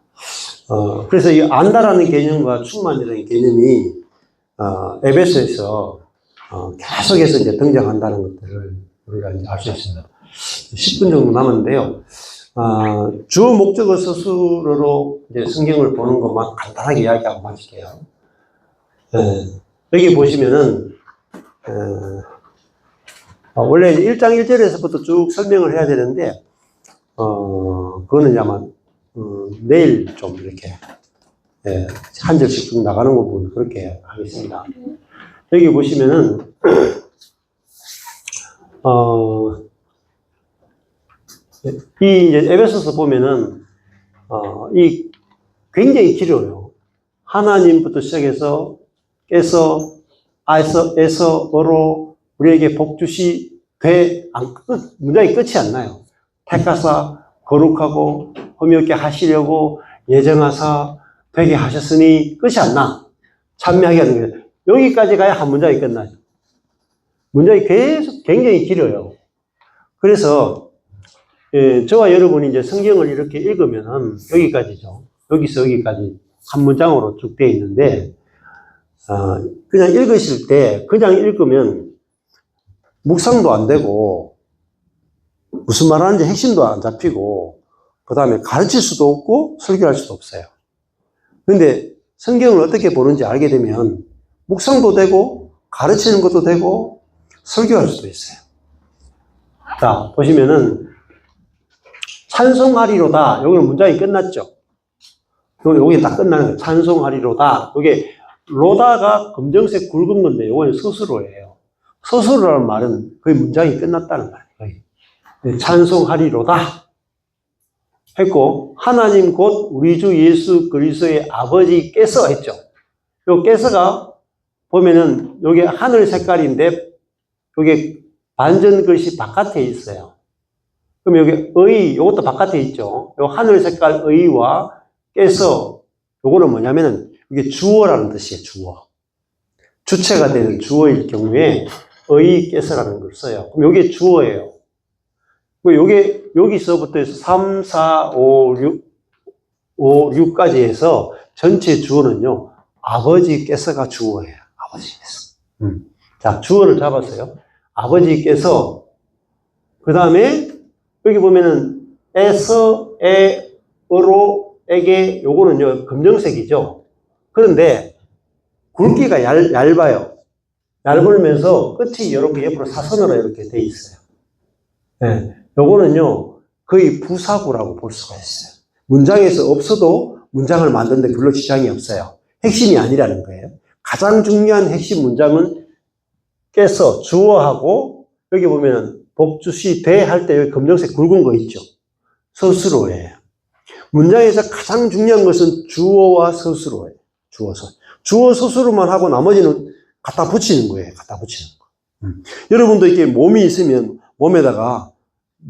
그래서 이 안다라는 개념과 충만이라는 개념이 에베소에서 계속해서 이제 등장한다는 것들을 우리가 이제 알 수 있습니다. 10분 정도 남았는데요. 주 목적어 서술어로 이제 성경을 보는 것만 간단하게 이야기하고 마칠게요. 여기 보시면은, 원래 1장 1절에서부터 쭉 설명을 해야 되는데, 그거는 이제 아마, 내일 좀 이렇게, 한 절씩 쭉 나가는 거 보면 그렇게 하겠습니다. 여기 보시면은, 이 이제 에베소서 보면은 이 굉장히 길어요. 하나님부터 시작해서 에서어로 우리에게 복 주시 문장이 끝이 안 나요. 택하사 거룩하고 흠이 없게 하시려고 예정하사 되게 하셨으니 끝이 안 나. 찬미하게 하는 거예요. 여기까지 가야 한 문장이 끝나죠. 문장이 계속 굉장히 길어요. 그래서 저와 여러분이 이제 성경을 이렇게 읽으면은 여기까지죠. 여기서 여기까지 한 문장으로 쭉 되어 있는데 그냥 읽으실 때 그냥 읽으면 묵상도 안 되고 무슨 말 하는지 핵심도 안 잡히고 그 다음에 가르칠 수도 없고 설교할 수도 없어요. 근데 성경을 어떻게 보는지 알게 되면 묵상도 되고 가르치는 것도 되고 설교할 수도 있어요. 자, 보시면은 찬송하리로다. 여기는 문장이 끝났죠. 여기 딱 끝나는 거예요. 찬송하리로다. 여기 로다가 검정색 굵은 건데 이거는 서술어예요. 서술어라는 말은 거의 문장이 끝났다는 말이에요. 찬송하리로다 했고 하나님 곧 우리 주 예수 그리스도의 아버지께서 했죠. 요 께서가 보면은 요게 하늘 색깔인데 요게 반전 글씨 바깥에 있어요. 그럼 여기 의, 요것도 바깥에 있죠. 요 하늘 색깔 의와 께서, 요거는 뭐냐면은, 이게 주어라는 뜻이에요, 주어. 주체가 되는 주어일 경우에, 의께서라는 걸 써요. 그럼 이게 주어예요. 요게 여기서부터 해서 3, 4, 5, 6까지 해서 전체 주어는요, 아버지께서가 주어예요. 아버지께서. 자, 주어를 잡았어요. 아버지께서, 그 다음에 여기 보면은 에서, 에, 으로, 에게, 요거는요, 검정색이죠. 그런데 굵기가 얇아요. 얇으면서 끝이 이렇게 옆으로 사선으로 이렇게 돼 있어요. 네. 요거는요, 거의 부사구라고 볼 수가 있어요. 문장에서 없어도 문장을 만드는데 별로 지장이 없어요. 핵심이 아니라는 거예요. 가장 중요한 핵심 문장은 깨서 주어하고, 여기 보면 복주시 대 할 때 여기 검정색 굵은 거 있죠. 서술어예요. 문장에서 가장 중요한 것은 주어와 서술어예요. 주어 서술어만 하고 나머지는 갖다 붙이는 거예요. 갖다 붙이는 거. 여러분도 이렇게 몸이 있으면 몸에다가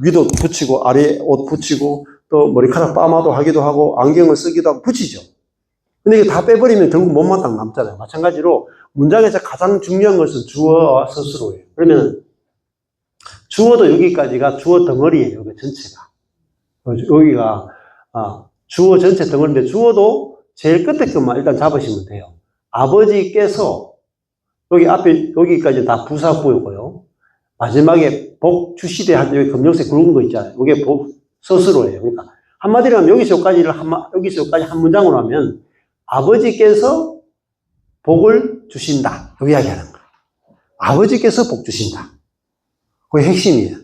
위도 붙이고 아래 옷 붙이고 또 머리카락 파마도 하기도 하고 안경을 쓰기도 하고 붙이죠. 근데 이게 다 빼버리면 결국 몸만 딱 남잖아요. 마찬가지로 문장에서 가장 중요한 것은 주어와 서술어예요. 그러면 주어도 여기까지가 주어 덩어리예요. 여기 전체가. 여기가 주어 전체 덩어리인데 주어도 제일 끝에 것만 일단 잡으시면 돼요. 아버지께서 여기 앞에 여기까지 다 부사구고요. 마지막에 복주시대 할 때 여기 검정색 굵은 거 있잖아요. 이게 서술어예요. 그러니까 한마디로 하면 여기서 여기까지 한 문장으로 하면 아버지께서 복을 주신다. 이 이야기하는 거예요. 아버지께서 복 주신다. 그게 핵심이에요.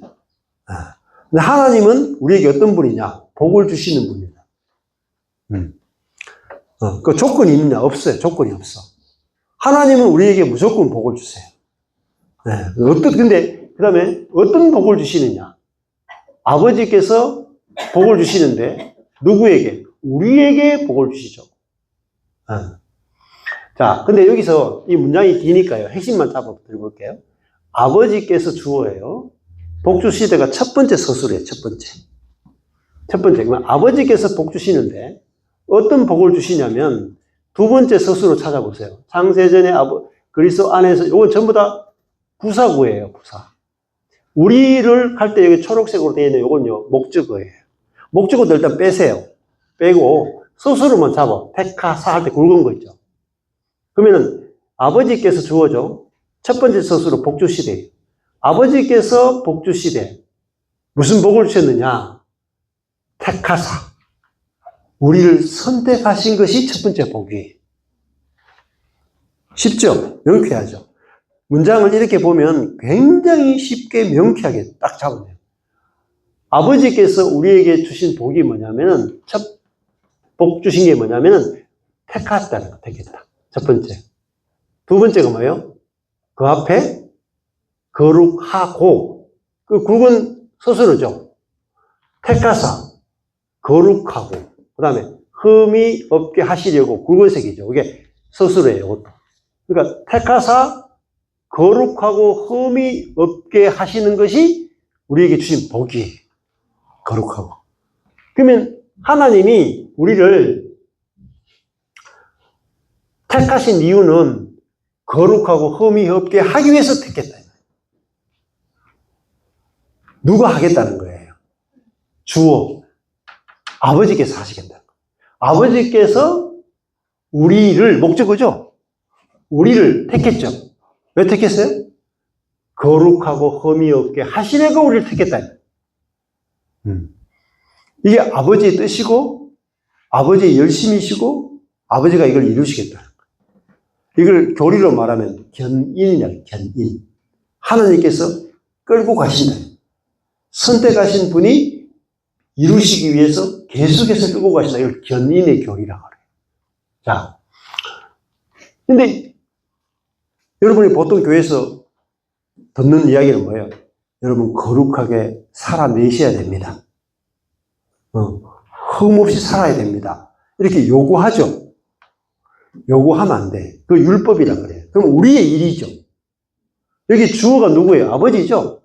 근데 하나님은 우리에게 어떤 분이냐? 복을 주시는 분이다. 그 조건이 있느냐? 없어요. 조건이 없어. 하나님은 우리에게 무조건 복을 주세요. 근데 그 다음에 어떤 복을 주시느냐? 아버지께서 복을 주시는데 누구에게? 우리에게 복을 주시죠. 자, 근데 여기서 이 문장이 기니까요. 핵심만 잡아 드려볼게요. 아버지께서 주어예요. 복 주시대가 첫 번째 서술이에요. 첫 번째. 그러면 아버지께서 복 주시는데 어떤 복을 주시냐면 두 번째 서술로 찾아보세요. 창세전에 그리스도 안에서 이건 전부 다 부사구예요. 부사. 우리를 할 때 여기 초록색으로 되어 있는 이건요 목적어예요. 목적어도 일단 빼세요. 빼고 서술로만 잡아. 테카사 할 때 굵은 거 있죠. 그러면은 아버지께서 주어죠. 첫 번째 서술로 복 주시대. 아버지께서 복 주시대. 무슨 복을 주셨느냐? 택하사. 우리를 선택하신 것이 첫 번째 복이에요. 쉽죠? 명쾌하죠? 문장을 이렇게 보면 굉장히 쉽게 명쾌하게 딱 잡으네요. 아버지께서 우리에게 주신 복이 뭐냐면은, 첫 복 주신 게 뭐냐면은, 택했다는 거, 택했다. 첫 번째. 두 번째가 뭐예요? 그 앞에 거룩하고, 그 굵은 서술어죠. 택하사, 거룩하고, 그 다음에 흠이 없게 하시려고 굵은색이죠. 이게 서술어예요, 이것도. 그러니까 택하사, 거룩하고 흠이 없게 하시는 것이 우리에게 주신 복이에요. 거룩하고. 그러면 하나님이 우리를 택하신 이유는 거룩하고 흠이 없게 하기 위해서 택했다. 누가 하겠다는 거예요? 주어. 아버지께서 하시겠다는 거예요. 아버지께서 우리를, 목적어죠? 우리를 택했죠. 왜 택했어요? 거룩하고 흠이 없게 하시려고 우리를 택했다. 이게 아버지의 뜻이고, 아버지의 열심이시고, 아버지가 이걸 이루시겠다. 이걸 교리로 말하면 견인이냐, 견인. 하나님께서 끌고 가신다. 선택하신 분이 이루시기 위해서 계속해서 끌고 가신다. 이걸 견인의 교리라고 그래요. 자. 근데 여러분이 보통 교회에서 듣는 이야기는 뭐예요? 여러분 거룩하게 살아내셔야 됩니다. 흠없이 살아야 됩니다. 이렇게 요구하죠. 요구하면 안 돼. 그 율법이라 그래요. 그럼 우리의 일이죠. 여기 주어가 누구예요? 아버지죠.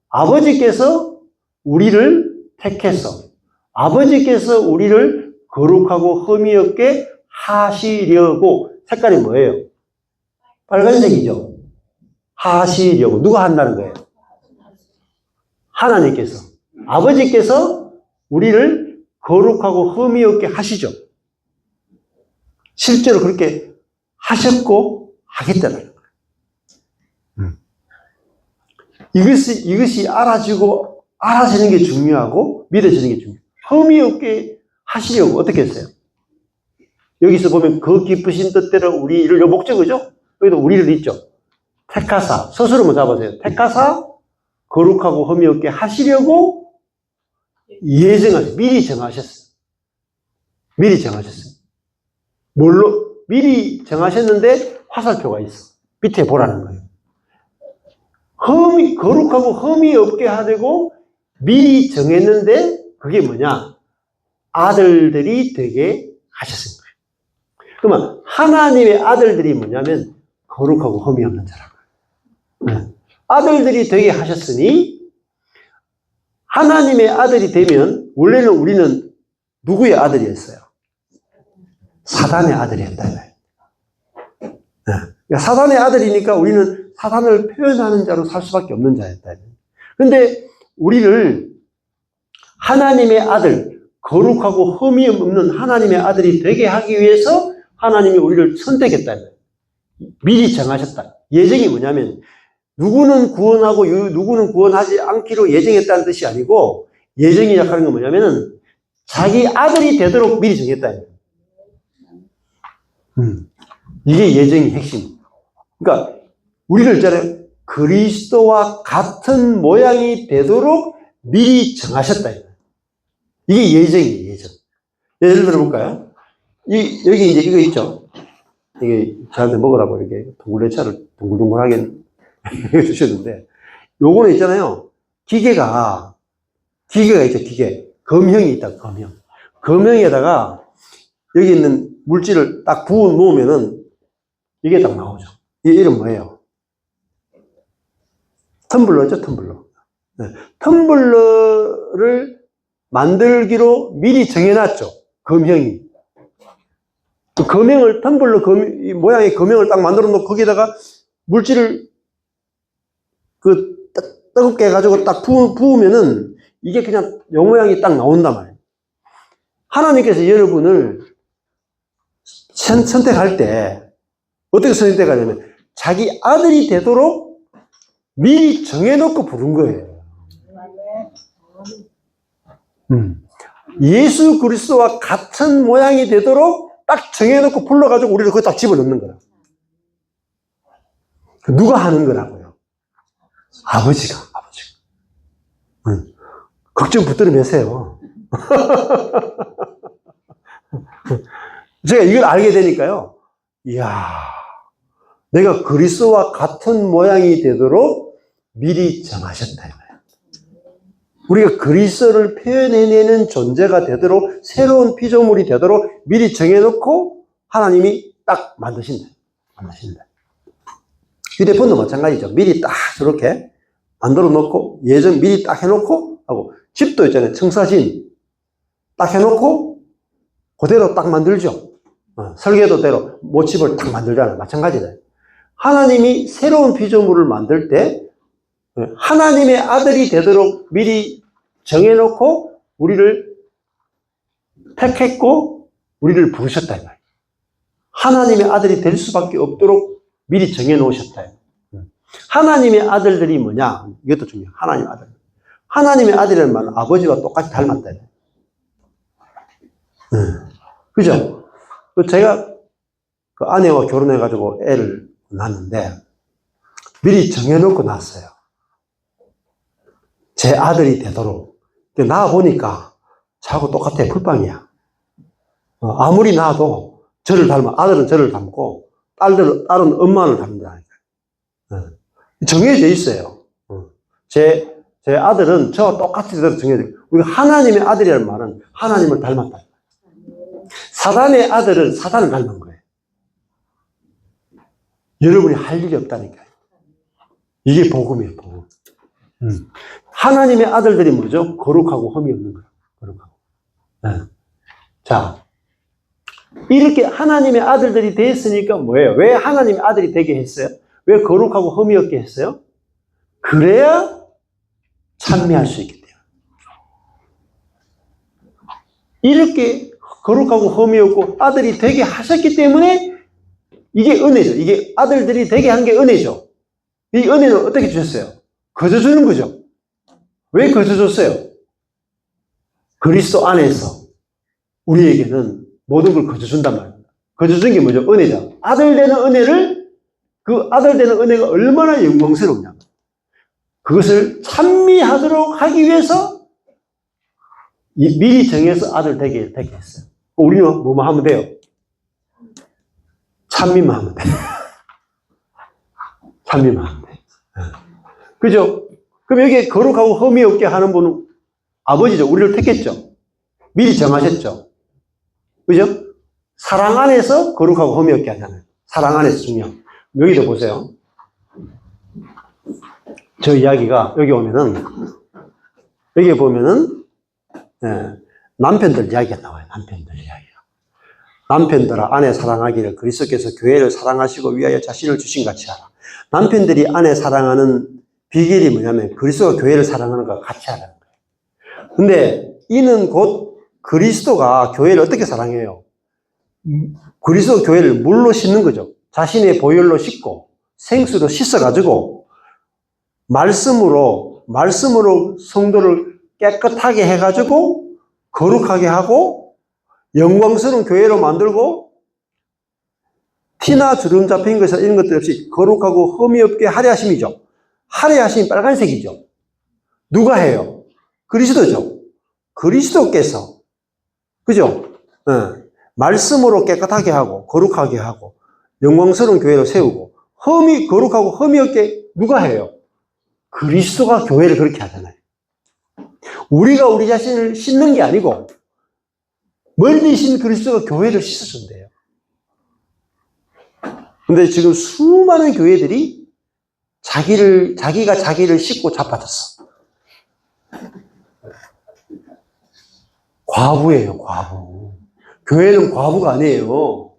아버지께서 우리를 택해서 아버지께서 우리를 거룩하고 흠이 없게 하시려고 색깔이 뭐예요? 빨간색이죠. 하시려고. 누가 한다는 거예요? 하나님께서. 아버지께서 우리를 거룩하고 흠이 없게 하시죠. 실제로 그렇게 하셨고 하겠다는 거예요. 이것이 알아지는 게 중요하고 믿어지는 게 중요해요. 흠이 없게 하시려고 어떻게 했어요? 여기서 보면 그 기쁘신 뜻대로 우리를, 요 목적이죠? 여기도 우리를 있죠. 택하사, 서술을 잡아보세요. 택하사 거룩하고 흠이 없게 하시려고 예정하셨어요. 미리 정하셨어요. 미리 정하셨어요. 뭘로? 미리 정하셨는데 화살표가 있어. 밑에 보라는 거예요. 거룩하고 흠이 없게 하려고 미리 정했는데 그게 뭐냐? 아들들이 되게 하셨습니다. 그러면 하나님의 아들들이 뭐냐면 거룩하고 흠이 없는 자라고요. 아들들이 되게 하셨으니 하나님의 아들이 되면 원래는 우리는 누구의 아들이었어요? 사단의 아들이었다. 그러니까 사단의 아들이니까 우리는 사단을 표현하는 자로 살 수밖에 없는 자였다. 그런데 우리를 하나님의 아들, 거룩하고 흠이 없는 하나님의 아들이 되게 하기 위해서 하나님이 우리를 선택했다. 미리 정하셨다. 예정이 뭐냐면 누구는 구원하고 누구는 구원하지 않기로 예정했다는 뜻이 아니고 예정이 약하는 건 뭐냐면은 자기 아들이 되도록 미리 정했다. 이게 예정의 핵심. 그러니까 우리를 있잖아요. 그리스도와 같은 모양이 되도록 미리 정하셨다. 이게 예정이에요, 예정. 예를 들어볼까요? 여기 이제 이거 있죠? 이게 저한테 먹으라고 이렇게 동굴레차를 동글동글하게 주셨는데, 요거는 있잖아요. 기계가 있죠, 기계. 검형이 있다, 검형. 검형에다가 여기 있는 물질을 딱 부어 놓으면은 이게 딱 나오죠. 이 이름 뭐예요? 텀블러죠, 텀블러. 네. 텀블러를 만들기로 미리 정해놨죠, 검형이. 그 검형을, 텀블러 모양의 검형을 딱 만들어 놓고 거기다가 물질을 뜨겁게 해가지고 딱 부으면은 이게 그냥 요 모양이 딱 나온단 말이에요. 하나님께서 여러분을 선택할 때 어떻게 선택하냐면 자기 아들이 되도록 미리 정해놓고 부른 거예요. 예수 그리스도와 같은 모양이 되도록 딱 정해놓고 불러가지고 우리를 거기 딱 집어넣는 거라. 누가 하는 거라고요? 아버지가. 걱정 붙들어 매세요. 제가 이걸 알게 되니까요. 이야, 내가 그리스도와 같은 모양이 되도록 미리 정하셨다. 우리가 그리스도를 표현해내는 존재가 되도록 새로운 피조물이 되도록 미리 정해놓고 하나님이 딱 만드신다. 휴대폰도 마찬가지죠. 미리 딱 저렇게 만들어 놓고 예전 미리 딱 해놓고 하고 집도 있잖아요. 청사진 딱 해놓고 그대로 딱 만들죠. 설계도대로 모집을 딱 만들잖아요. 마찬가지다. 하나님이 새로운 피조물을 만들 때 하나님의 아들이 되도록 미리 정해놓고 우리를 택했고 우리를 부르셨다. 하나님의 아들이 될 수밖에 없도록 미리 정해놓으셨다. 하나님의 아들들이 뭐냐? 이것도 중요해요. 하나님의 아들. 하나님의 아들이라는 말은 아버지와 똑같이 닮았다. 그죠? 제가 그 아내와 결혼해가지고 애를 낳았는데 미리 정해놓고 낳았어요. 제 아들이 되도록. 낳아보니까 저하고 똑같아. 풀빵이야. 아무리 낳아도 저를 닮아. 아들은 저를 닮고 딸은 엄마를 닮는다니까. 정해져 있어요. 제 아들은 저와 똑같이 정해져 있어요. 우리가 하나님의 아들이라는 말은 하나님을 닮았다. 사단의 아들은 사단을 닮은 거예요. 여러분이 할 일이 없다니까요. 이게 복음이에요, 복음. 하나님의 아들들이 뭐죠? 거룩하고 흠이 없는 거예요. 거룩하고. 자, 이렇게 하나님의 아들들이 됐으니까 뭐예요? 왜 하나님의 아들이 되게 했어요? 왜 거룩하고 흠이 없게 했어요? 그래야 찬미할 수 있기 때문에. 이렇게 거룩하고 흠이 없고 아들이 되게 하셨기 때문에 이게 은혜죠. 이게 아들들이 되게 한 게 은혜죠. 이 은혜는 어떻게 주셨어요? 거저 주는 거죠. 왜 거저 줬어요? 그리스도 안에서 우리에게는 모든 걸 거저 준단 말입니다. 거저 준 게 뭐죠? 은혜죠. 아들 되는 은혜를, 그 아들 되는 은혜가 얼마나 영광스럽냐. 그것을 찬미하도록 하기 위해서 미리 정해서 아들 되게 했어요. 우리는 뭐만 하면 돼요? 찬미만 하면 돼요. 찬미만 하면 돼요. 그죠? 그럼 여기에 거룩하고 흠이 없게 하는 분은 아버지죠. 우리를 택했죠. 미리 정하셨죠. 그죠? 사랑 안에서 거룩하고 흠이 없게 하잖아요. 사랑 안에서 중요. 여기도 보세요. 저 이야기가 여기 오면은, 여기 보면은, 남편들 이야기가 나와요. 남편들 이야기가. 남편들아 아내 사랑하기를 그리스도께서 교회를 사랑하시고 위하여 자신을 주신 같이 하라. 남편들이 아내 사랑하는 비결이 뭐냐면 그리스도가 교회를 사랑하는 것과 같이 하라는 거예요. 근데 이는 곧 그리스도가 교회를 어떻게 사랑해요? 그리스도 교회를 물로 씻는 거죠. 자신의 보혈로 씻고 생수로 씻어가지고 말씀으로 성도를 깨끗하게 해가지고 거룩하게 하고 영광스러운 교회로 만들고 티나 주름 잡힌 것이나 이런 것들 없이 거룩하고 흠이 없게 하려 하심이죠. 하려 하심이 빨간색이죠. 누가 해요? 그리스도죠. 그리스도께서 그죠? 말씀으로 깨끗하게 하고 거룩하게 하고 영광스러운 교회를 세우고 거룩하고 흠이 없게 누가 해요? 그리스도가 교회를 그렇게 하잖아요. 우리가 우리 자신을 씻는 게 아니고 멀리 신 그리스도가 교회를 씻어준대요. 근데 지금 수많은 교회들이 자기가 자기를 씻고 자빠졌어. 과부예요, 과부. 교회는 과부가 아니에요.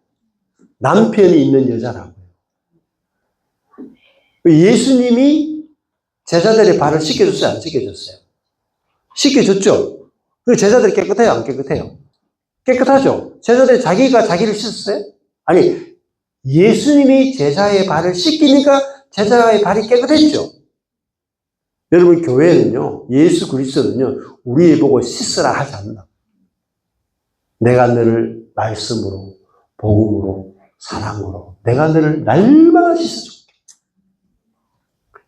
남편이 있는 여자라고요. 예수님이 제자들의 발을 씻겨줬어요, 안 씻겨줬어요? 씻겨줬죠? 그 제자들이 깨끗해요, 안 깨끗해요? 깨끗하죠? 제자들이 자기가 자기를 씻었어요? 아니, 예수님이 제자의 발을 씻기니까 제자의 발이 깨끗했죠? 여러분, 교회는요, 예수 그리스도는요, 우리 보고 씻으라 하지 않는다. 내가 너를 말씀으로, 복음으로, 사랑으로, 내가 너를 날마다 씻어줄게.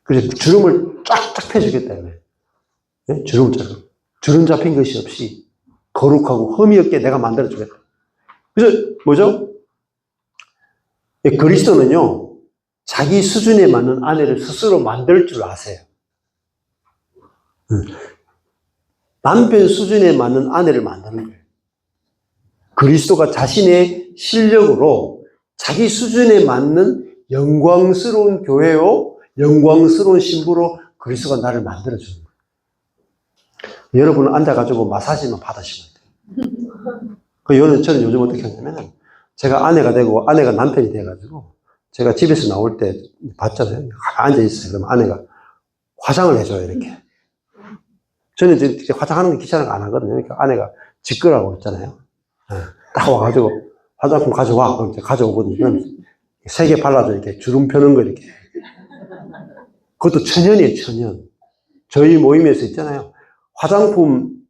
그래서 주름을 쫙쫙 펴주겠다. 네? 주름 잡힌 것이 없이 거룩하고 흠이 없게 내가 만들어주겠다. 그래서 뭐죠? 그리스도는요, 자기 수준에 맞는 아내를 스스로 만들 줄 아세요. 남편 수준에 맞는 아내를 만드는 거예요. 그리스도가 자신의 실력으로 자기 수준에 맞는 영광스러운 교회요, 영광스러운 신부로 그리스도가 나를 만들어주는 거예요. 여러분은 앉아가지고 마사지만 받으시면 돼요. 저는 요즘 어떻게 하냐면, 제가 아내가 되고, 아내가 남편이 돼가지고, 제가 집에서 나올 때 봤잖아요. 앉아있어요. 그러면 아내가 화장을 해줘요, 이렇게. 저는 이제 화장하는 게 귀찮아서 안 하거든요. 그러니까 아내가 직거라고 했잖아요. 딱 와가지고, 화장품 가져와. 그럼 이제 가져오거든요. 그럼 3개 발라줘, 이렇게. 주름 펴는 거, 이렇게. 그것도 천연이에요, 천연. 저희 모임에서 있잖아요. 화장품,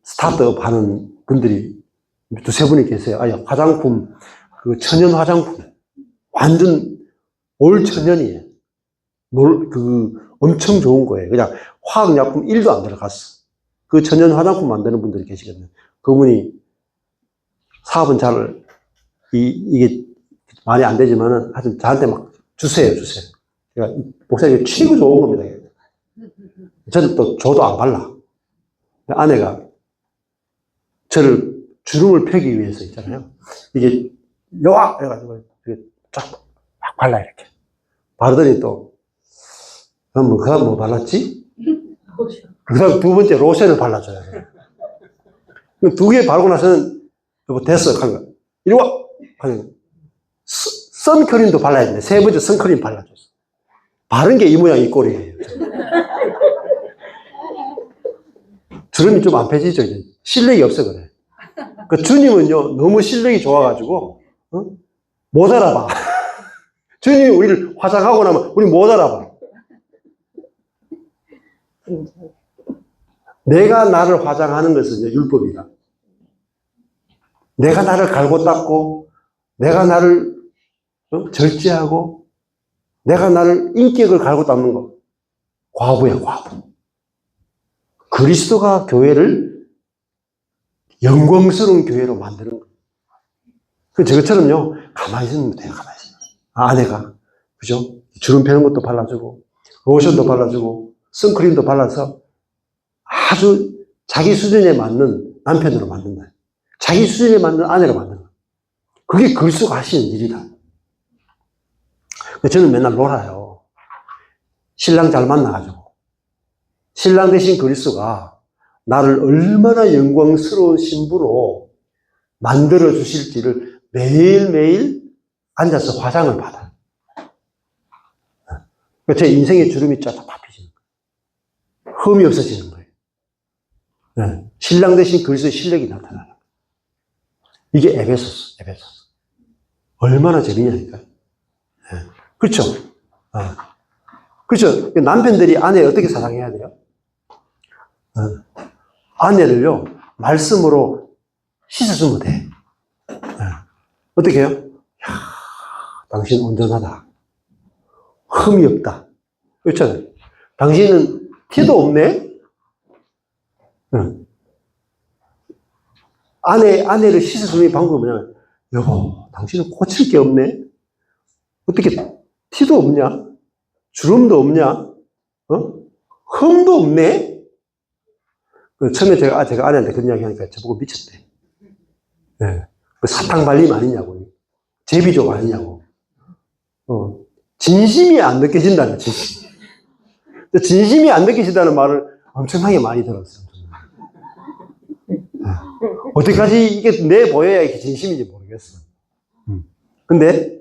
스타트업 하는 분들이 2-3분이 계세요. 아니, 화장품, 천연 화장품. 완전 올 천연이에요. 엄청 좋은 거예요. 그냥 화학약품 1도 안 들어갔어. 그 천연 화장품 만드는 분들이 계시거든요. 그분이 사업은 이게 많이 안 되지만은 하여튼 저한테 막 주세요. 그러니까 목사님 최고 좋은 겁니다. 저는 또 저도 안 발라. 아내가 저를 주름을 펴기 위해서 있잖아요. 이게 요악 해가지고 쫙 막 발라 이렇게. 바르더니 또 그다음 뭐 발랐지? 그다음 2번째 로션을 발라줘요. 2개 바르고 나서는 여보 됐어. 이리 와. 선크림도 발라야 되는데, 세 번째 선크림 발라줬어. 바른 게 이 모양 이 꼴이에요. 주름이 좀 안 펴지죠, 이제. 실력이 없어, 그래. 그 주님은요, 너무 실력이 좋아가지고, 못 알아봐. 주님이 우리를 화장하고 나면, 우리 못 알아봐. 내가 나를 화장하는 것은 율법이다. 내가 나를 갈고 닦고, 내가 나를 절제하고, 내가 나를 인격을 갈고 닦는 거. 과부야, 과부. 그리스도가 교회를 영광스러운 교회로 만드는 거예요. 저것처럼요, 가만히 있으면 돼요, 가만히 있으면. 아내가, 그죠? 주름 펴는 것도 발라주고, 로션도 발라주고, 선크림도 발라서 아주 자기 수준에 맞는 남편으로 만든다. 자기 수준에 맞는 아내로 만든다. 그게 그리스도가 하시는 일이다. 저는 맨날 놀아요. 신랑 잘 만나가지고. 신랑 대신 그리스도가 나를 얼마나 영광스러운 신부로 만들어 주실지를 매일매일 앉아서 화장을 받아요. 제 인생의 주름이 쫙 밟히시는 거예요. 흠이 없어지는 거예요. 네. 신랑 대신 그리스도의 실력이 나타나는 거예요. 이게 에베소스. 얼마나 재미냐니까요. 네. 그렇죠? 그렇죠? 남편들이 아내를 어떻게 사랑해야 돼요? 아내를요, 말씀으로 씻어주면 돼. 어떻게 해요? 야, 당신 온전하다. 흠이 없다. 그렇잖아요. 당신은 티도 없네? 아내를 씻어주는 방법은 뭐냐면, 여보, 당신은 고칠 게 없네? 어떻게, 티도 없냐? 주름도 없냐? 흠도 없네? 처음에 제가 아내한테 그런 이야기 하니까 저보고 미쳤대. 네. 사탕 발림 아니냐고. 제비족 아니냐고. 진심이 안 느껴진다는, 진심. 진심이 안 느껴진다는 말을 엄청나게 많이 들었어요. 어떻게까지 이게 내 보여야 이게 진심인지 모르겠어. 근데,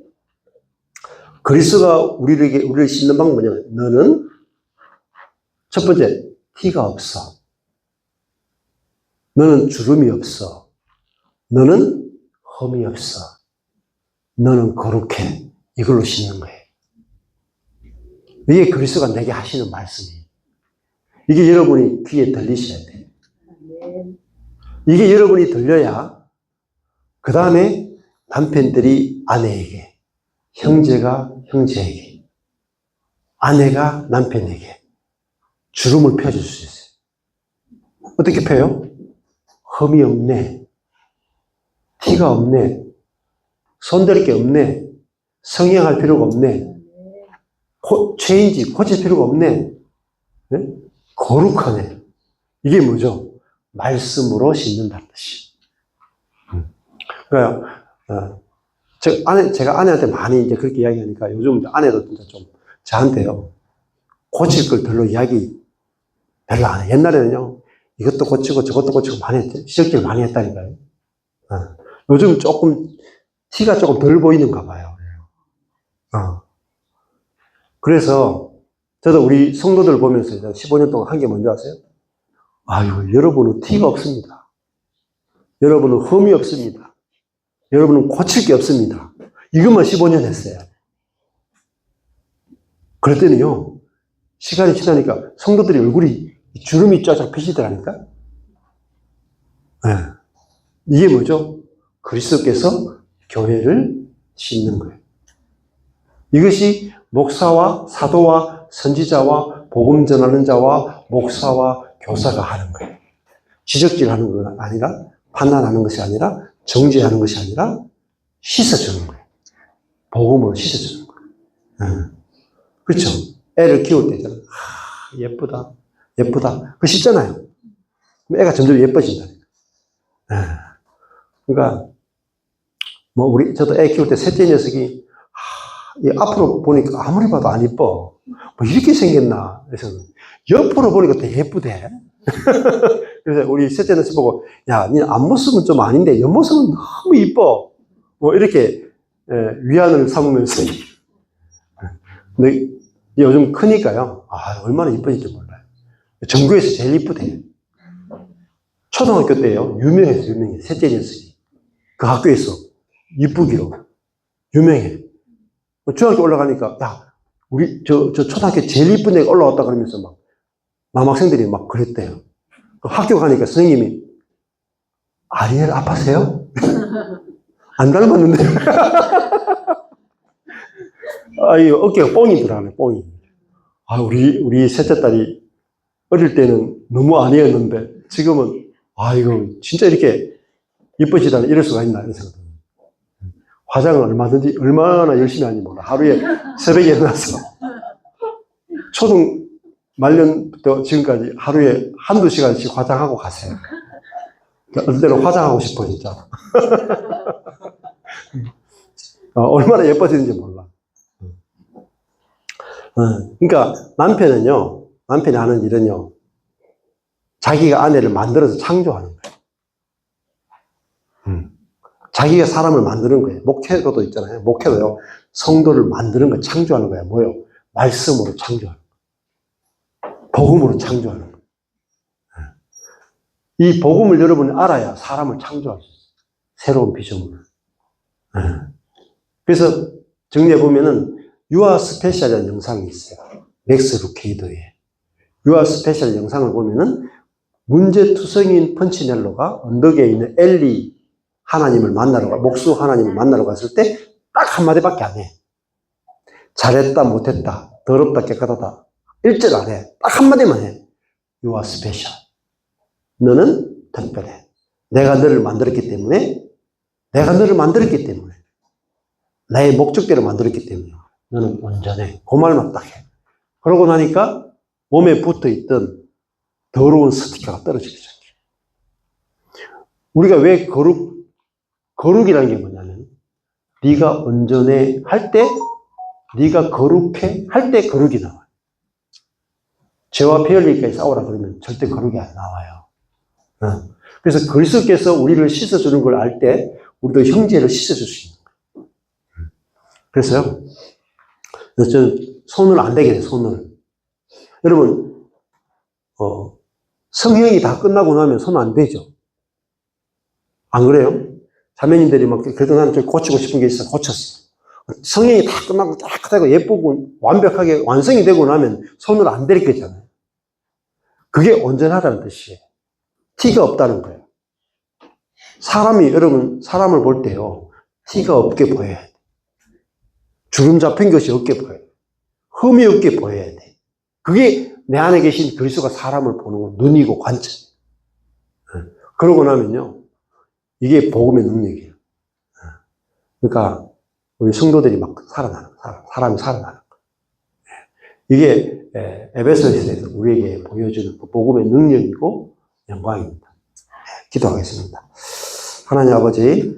그리스도가 우리를 씻는 방법은 뭐냐면, 너는 첫 번째, 티가 없어. 너는 주름이 없어. 너는 흠이 없어. 너는 거룩해. 이걸로 씻는 거예요. 이게 그리스도가 내게 하시는 말씀이에요. 이게 여러분이 귀에 들리셔야 돼요. 이게 여러분이 들려야 그 다음에 남편들이 아내에게, 형제가 형제에게, 아내가 남편에게 주름을 펴줄 수 있어요. 어떻게 펴요? 흠이 없네. 티가 없네. 손댈 게 없네. 성형할 필요가 없네. 고칠 필요가 없네. 네? 거룩하네. 이게 뭐죠? 말씀으로 씻는다는 뜻이. 그러니까, 제가 아내한테 많이 이제 그렇게 이야기하니까 요즘 아내도 진짜 좀 저한테요. 고칠 걸 별로 이야기 별로 안 해. 옛날에는요. 이것도 고치고 저것도 고치고 많이 했대. 시적질 많이 했다니까요. 요즘 조금 티가 조금 덜 보이는가 봐요. 그래서 저도 우리 성도들 보면서 15년 동안 한 게 뭔지 아세요? 아유, 여러분은 티가 없습니다. 여러분은 흠이 없습니다. 여러분은 고칠 게 없습니다. 이것만 15년 했어요. 그랬더니요, 시간이 지나니까 성도들이 얼굴이 주름이 쫙쫙 펴지더라니까? 네. 이게 뭐죠? 그리스도께서 교회를 씻는 거예요. 이것이 목사와 사도와 선지자와 복음 전하는 자와 목사와 교사가 하는 거예요. 지적질하는 건 아니라, 판단하는 것이 아니라, 정죄하는 것이 아니라 씻어주는 거예요. 복음으로 씻어주는 거예요. 그렇죠? 애를 키울 때잖아. 예쁘다. 그거 씻잖아요. 애가 점점 예뻐진다니까. 그러니까, 저도 애 키울 때 셋째 녀석이, 앞으로 보니까 아무리 봐도 안 예뻐. 이렇게 생겼나. 그래서, 옆으로 보니까 되게 예쁘대. 그래서 우리 셋째 녀석 보고, 야, 니 앞모습은 좀 아닌데, 옆모습은 너무 예뻐. 이렇게 위안을 삼으면서 근데 요즘 크니까요. 아, 얼마나 이쁜지 몰라요. 전국에서 제일 이쁘대요. 초등학교 때요. 유명해. 셋째 녀석이. 그 학교에서 이쁘기로 유명해. 중학교 올라가니까 야, 우리 저 초등학교 제일 이쁜 애가 올라왔다 그러면서 막 남학생들이 막 그랬대요. 학교 가니까 선생님이 아리엘 아파세요? 안 닮았는데. 아, 이 어깨가 뽕이 들어가네, 뽕이. 아, 우리 셋째 딸이 어릴 때는 너무 아니었는데 지금은 아, 이거 진짜 이렇게 이뻐지다니 이럴 수가 있나 이런 생각. 화장을 얼마나 열심히 하는지 몰라. 하루에 새벽에 일어나서 초등 말년부터 지금까지 하루에 한두 시간씩 화장하고 가세요. 어떨 때는 화장하고 싶어, 진짜. 얼마나 예뻐지는지 몰라. 그러니까 남편이 하는 일은요, 자기가 아내를 만들어서 창조하는 거예요. 자기가 사람을 만드는 거예요. 목회로도 있잖아요. 목회도요, 성도를 만드는 거, 창조하는 거예요. 뭐요? 말씀으로 창조하는 거예요. 복음으로 창조하는 거예요. 이 복음을 여러분이 알아야 사람을 창조할 수 있어요. 새로운 비전을. 그래서 정리해보면은, 유아 스페셜이라는 영상이 있어요. 맥스 루케이더의. 유아 스페셜 영상을 보면은, 문제투성이인 펀치넬로가 언덕에 있는 엘리 하나님을 목수 하나님을 만나러 갔을 때 딱 한마디밖에 안 해. 잘했다, 못했다, 더럽다, 깨끗하다. 1절 안 해. 딱 한마디만 해. You are special. 너는 특별해. 내가 너를 만들었기 때문에, 나의 목적대로 만들었기 때문에 너는 온전해. 그 말만 딱 해. 그러고 나니까 몸에 붙어있던 더러운 스티커가 떨어지기 시작해. 우리가 왜 거룩이라는 게 뭐냐면, 네가 온전해 할 때, 네가 거룩해 할 때 거룩이 나와요. 죄와 피 흘리기까지 싸우라 그러면 절대 거룩이 안 나와요. 그래서 그리스도께서 우리를 씻어주는 걸 알 때 우리도 형제를 씻어줄 수 있는 거예요. 그래서요, 저는 손을 안 대게 돼요. 손을. 여러분, 성형이 다 끝나고 나면 손 안 대죠. 안 그래요? 자매님들이 막 그래도 나는 좀 고치고 싶은 게 있어. 고쳤어. 성형이 다 끝나고 깨끗하고 예쁘고 완벽하게 완성이 되고 나면 손을 안 댈 거잖아요. 그게 온전하다는 뜻이에요. 티가 없다는 거예요. 여러분, 사람을 볼 때요, 티가 없게 보여야 돼. 주름 잡힌 것이 없게 보여야 돼. 흠이 없게 보여야 돼. 그게 내 안에 계신 그리스도가 사람을 보는 눈이고 관점. 그러고 나면요, 이게 복음의 능력이에요. 그러니까 우리 성도들이 막 살아나는 거예요. 사람이 살아나는 거예요. 이게 에베소서에서 우리에게 보여주는 복음의 능력이고 영광입니다. 기도하겠습니다. 하나님 아버지,